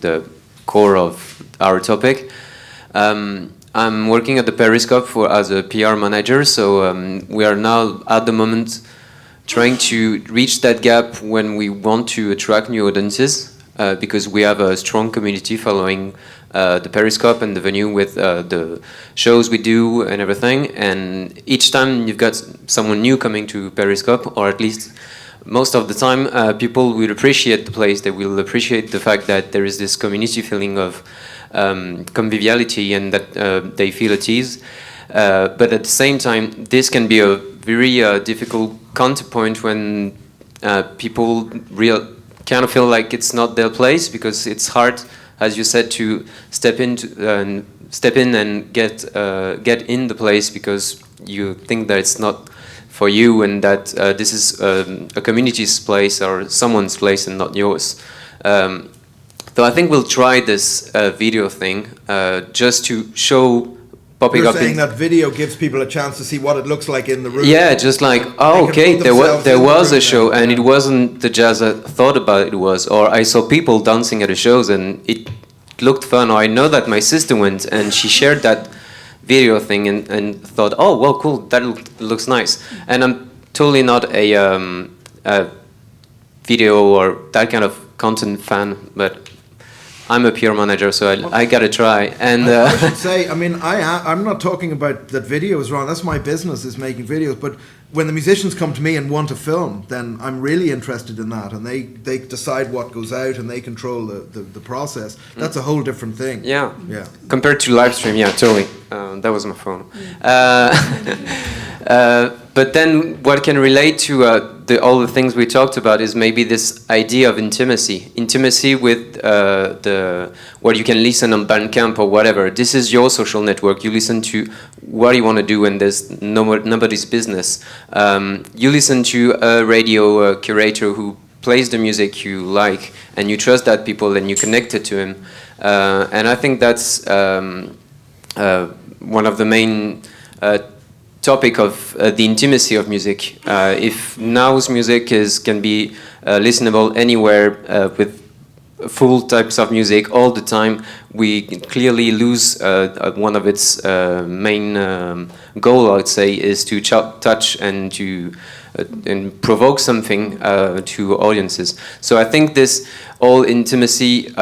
the core of our topic. I'm working at the Periscope as a PR manager, so we are now at the moment trying to reach that gap when we want to attract new audiences, because we have a strong community following the Periscope and the venue with the shows we do and everything. And each time you've got someone new coming to Periscope, or at least most of the time, people will appreciate the place. They will appreciate the fact that there is this community feeling of conviviality and that they feel at ease. But at the same time, this can be a very difficult counterpoint when people kind of feel like it's not their place, because it's hard, as you said, to step in and get in the place because you think that it's not for you and that this is a community's place or someone's place and not yours. So I think we'll try this video thing just to show popping You're up. saying that video gives people a chance to see what it looks like in the room. Yeah, just like, oh, okay, there was a show and it wasn't the jazz I thought about it was, or I saw people dancing at the shows and it looked fun, or I know that my sister went and she shared that video thing and thought, oh, well, cool, that looks nice. And I'm totally not a video or that kind of content fan, but I'm a PR manager, so I gotta try. And I should say, I mean, I'm not talking about that video is wrong. That's my business, is making videos. But when the musicians come to me and want a film, then I'm really interested in that, and they decide what goes out and they control the process. That's a whole different thing. Yeah. Yeah. Compared to live stream, yeah, totally. That was my phone. But then what can relate to all the things we talked about is maybe this idea of intimacy with what you can listen on Bandcamp or whatever. This is your social network. You listen to what you want to do, and there's nobody's business. You listen to a radio curator who plays the music you like, and you trust that people, and you connected to him. And I think that's one of the main topic of the intimacy of music. If now's music can be listenable anywhere with full types of music all the time, we clearly lose one of its main goal, I would say, is to touch and to and provoke something to audiences. So I think this whole intimacy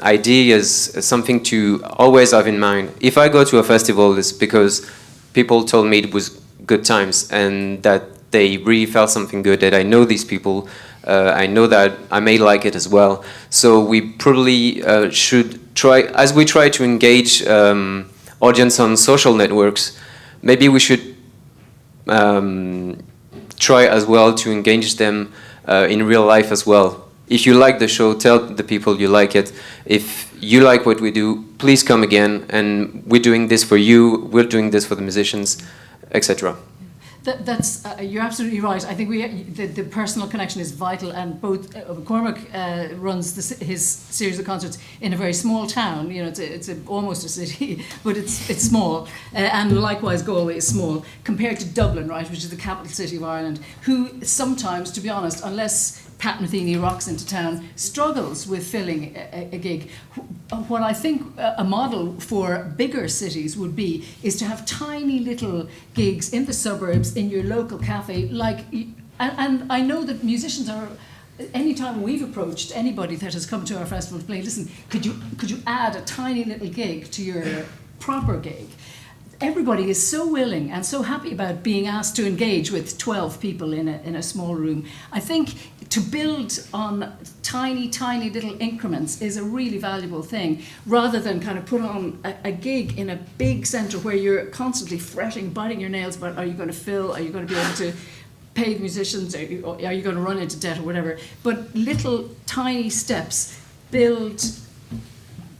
idea is something to always have in mind. If I go to a festival, it's because people told me it was good times and that they really felt something good, that I know these people, I know that I may like it as well. So we probably should try, as we try to engage audience on social networks, maybe we should try as well to engage them in real life as well. If you like the show, tell the people you like it. If you like what we do, please come again, and we're doing this for you, we're doing this for the musicians, etc. That's you're absolutely right. I think the personal connection is vital, and both Cormac runs his series of concerts in a very small town. You know, it's almost a city, but it's small, and likewise Galway is small compared to Dublin, right, which is the capital city of Ireland. Who sometimes, to be honest, unless Pat Metheny rocks into town, struggles with filling a gig. What I think a model for bigger cities would be is to have tiny little gigs in the suburbs, in your local cafe, and I know that musicians are, anytime we've approached anybody that has come to our festival to play, listen, could you add a tiny little gig to your proper gig? Everybody is so willing and so happy about being asked to engage with 12 people in a small room. I think to build on tiny little increments is a really valuable thing, rather than kind of put on a gig in a big centre where you're constantly fretting, biting your nails about, are you going to fill, are you going to be able to pay the musicians, are you going to run into debt or whatever. But little tiny steps build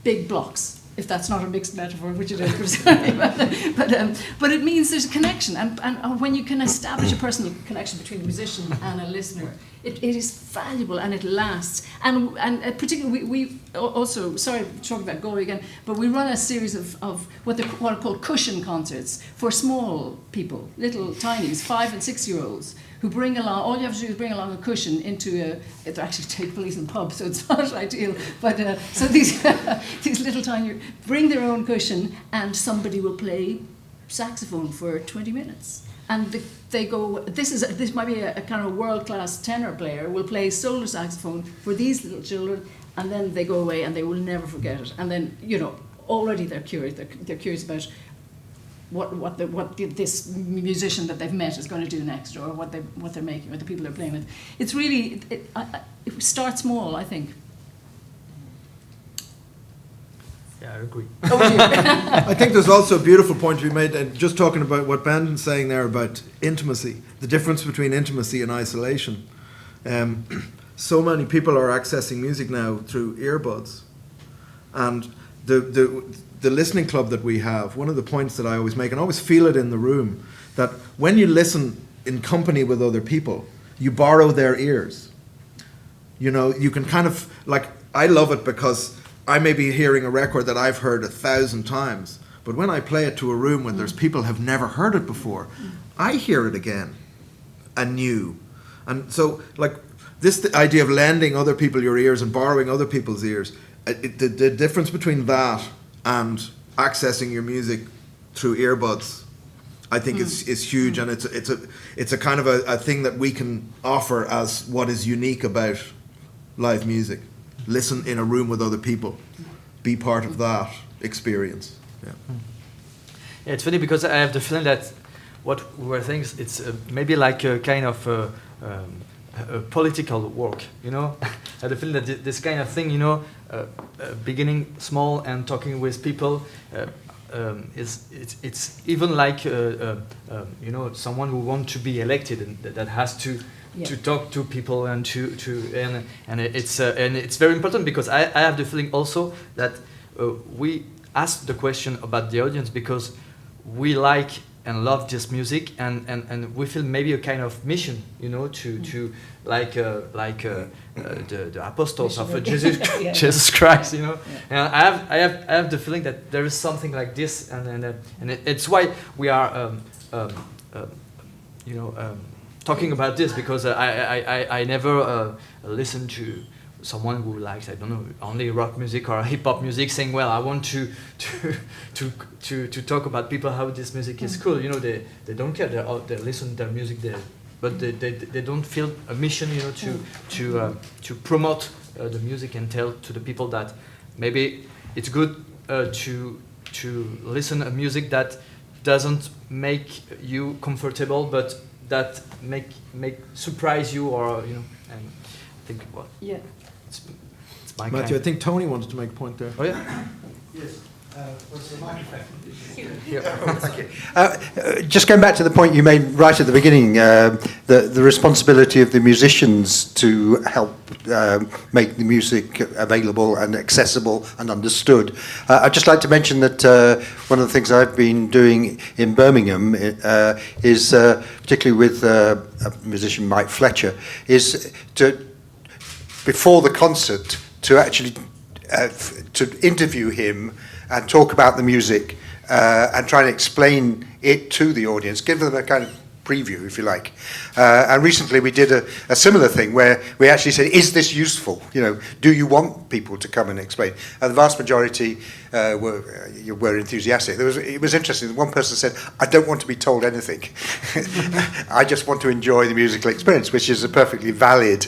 big blocks. If that's not a mixed metaphor, which it is, but it means there's a connection, and when you can establish a personal connection between a musician and a listener, it is valuable and it lasts. And particularly, we also, sorry to talk about Galway again, but we run a series of what are called cushion concerts for small people, little tinies, 5 and 6 year olds, who bring along, all you have to do is bring along a cushion into they actually take place in pubs, so it's not ideal, but so these little tiny, bring their own cushion and somebody will play saxophone for 20 minutes. And they go, this might be a kind of world-class tenor player, will play solo saxophone for these little children, and then they go away and they will never forget it. And then, you know, already they're curious. They're curious about what this musician that they've met is going to do next, or what they're making, or the people they're playing with. It's really, it starts small, I think. Yeah, I agree. I think there's also a beautiful point to be made, and just talking about what Bandon's saying there about intimacy, the difference between intimacy and isolation. So many people are accessing music now through earbuds, and the listening club that we have, one of the points that I always make, and I always feel it in the room, that when you listen in company with other people, you borrow their ears. You know, you can kind of, like, I love it because I may be hearing a record that I've heard 1,000 times, but when I play it to a room when there's people who have never heard it before, I hear it again, anew. And so, like, the idea of lending other people your ears and borrowing other people's ears, the difference between that and accessing your music through earbuds, I think is huge, and it's a kind of a thing that we can offer as what is unique about live music. Listen in a room with other people, be part of that experience. Yeah. Yeah, it's funny because I have the feeling that what we're saying is it's maybe like a kind of a political work, you know. I have the feeling that this kind of thing, you know, beginning small and talking with people, it's even like you know, someone who wants to be elected and that has to talk to people and and it's very important, because I have the feeling also that we ask the question about the audience because we like and love this music, and we feel maybe a kind of mission, you know, to like the apostles of Jesus Christ, you know. And I have the feeling that there is something like this, and it's why we are you know, talking about this, because I never listened to someone who likes, I don't know, only rock music or hip hop music, saying, well, I want to talk about people how this music is cool. You know, they don't care. They listen to their music, but they don't feel a mission, you know, to promote the music and tell to the people that maybe it's good to listen to music that doesn't make you comfortable, but that make surprise you, or you know. And I think, well, Yeah. it's my Matthew, I kind. think Tony wanted to make a point there. Oh yeah. Yes. What's the microphone? Just going back to the point you made right at the beginning, the responsibility of the musicians to help make the music available and accessible and understood. I'd just like to mention that one of the things I've been doing in Birmingham is, particularly with a musician, Mike Fletcher, is to, before the concert, to actually to interview him and talk about the music and try and explain it to the audience, give them a kind of preview, if you like. And recently we did a similar thing where we actually said, is this useful? You know, do you want people to come and explain? And the vast majority were enthusiastic. It was interesting. One person said, I don't want to be told anything. I just want to enjoy the musical experience, which is a perfectly valid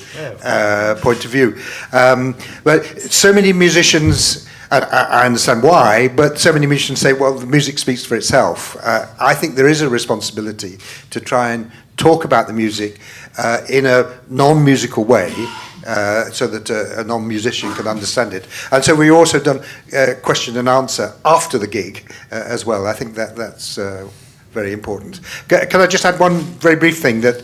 point of view. But so many musicians, I understand why, but so many musicians say, well, the music speaks for itself. I think there is a responsibility to try and talk about the music in a non-musical way, so that a non-musician can understand it. And so we also done question and answer after the gig as well. I think that's very important. Can I just add one very brief thing that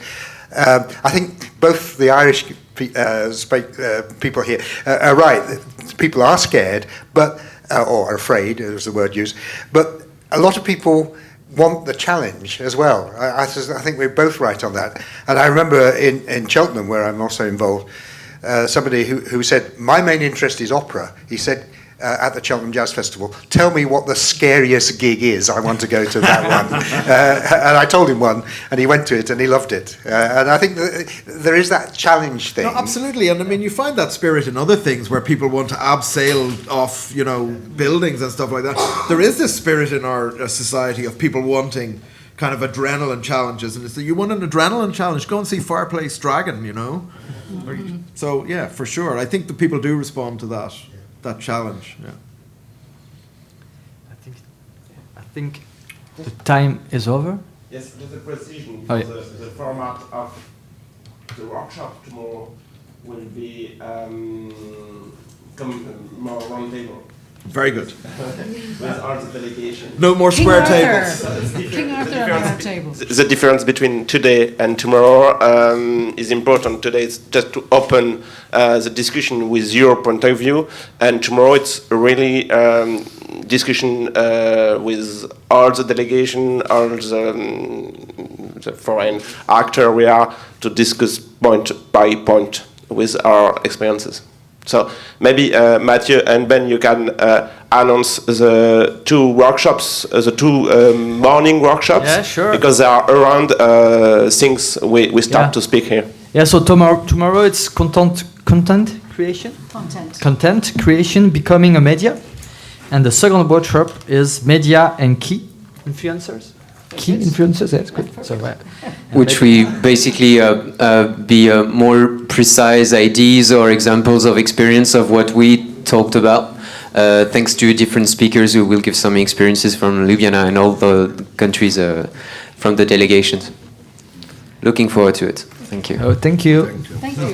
I think both the Irish people here are right. People are scared, but or afraid, is the word used. But a lot of people want the challenge as well. I think we're both right on that. And I remember in Cheltenham, where I'm also involved, somebody who said, my main interest is opera. He said, at the Cheltenham Jazz Festival, tell me what the scariest gig is. I want to go to that one. And I told him one, and he went to it, and he loved it. And I think there is that challenge thing. No, absolutely. And I mean, you find that spirit in other things where people want to abseil off, you know, buildings and stuff like that. There is this spirit in our society of people wanting kind of adrenaline challenges. And it's you want an adrenaline challenge, go and see Fireplace Dragon, you know. Mm-hmm. So, yeah, for sure. I think the people do respond to that challenge. Yeah. I think the time is over. Yes, just a precision. Oh, yeah. The format of the workshop tomorrow will be more roundtable. Very good. With all the delegation. No more King square Arthur. tables. King Arthur on our tables. The difference between today and tomorrow is important. Today it's just to open the discussion with your point of view, and tomorrow it's really discussion with all the delegation, all the foreign actor we are to discuss point by point with our experiences. So maybe Mathieu and Ben, you can announce the two workshops, the two morning workshops. Yeah, sure. Because they are around things we start to speak here. Yeah, so tomorrow it's content creation. Content creation, becoming a media. And the second workshop is media and key influencers. Key influencers, that's good. So, which we basically be more precise ideas or examples of experience of what we talked about, thanks to different speakers who will give some experiences from Ljubljana and all the countries from the delegations. Looking forward to it. Thank you. Oh, thank you. Thank you.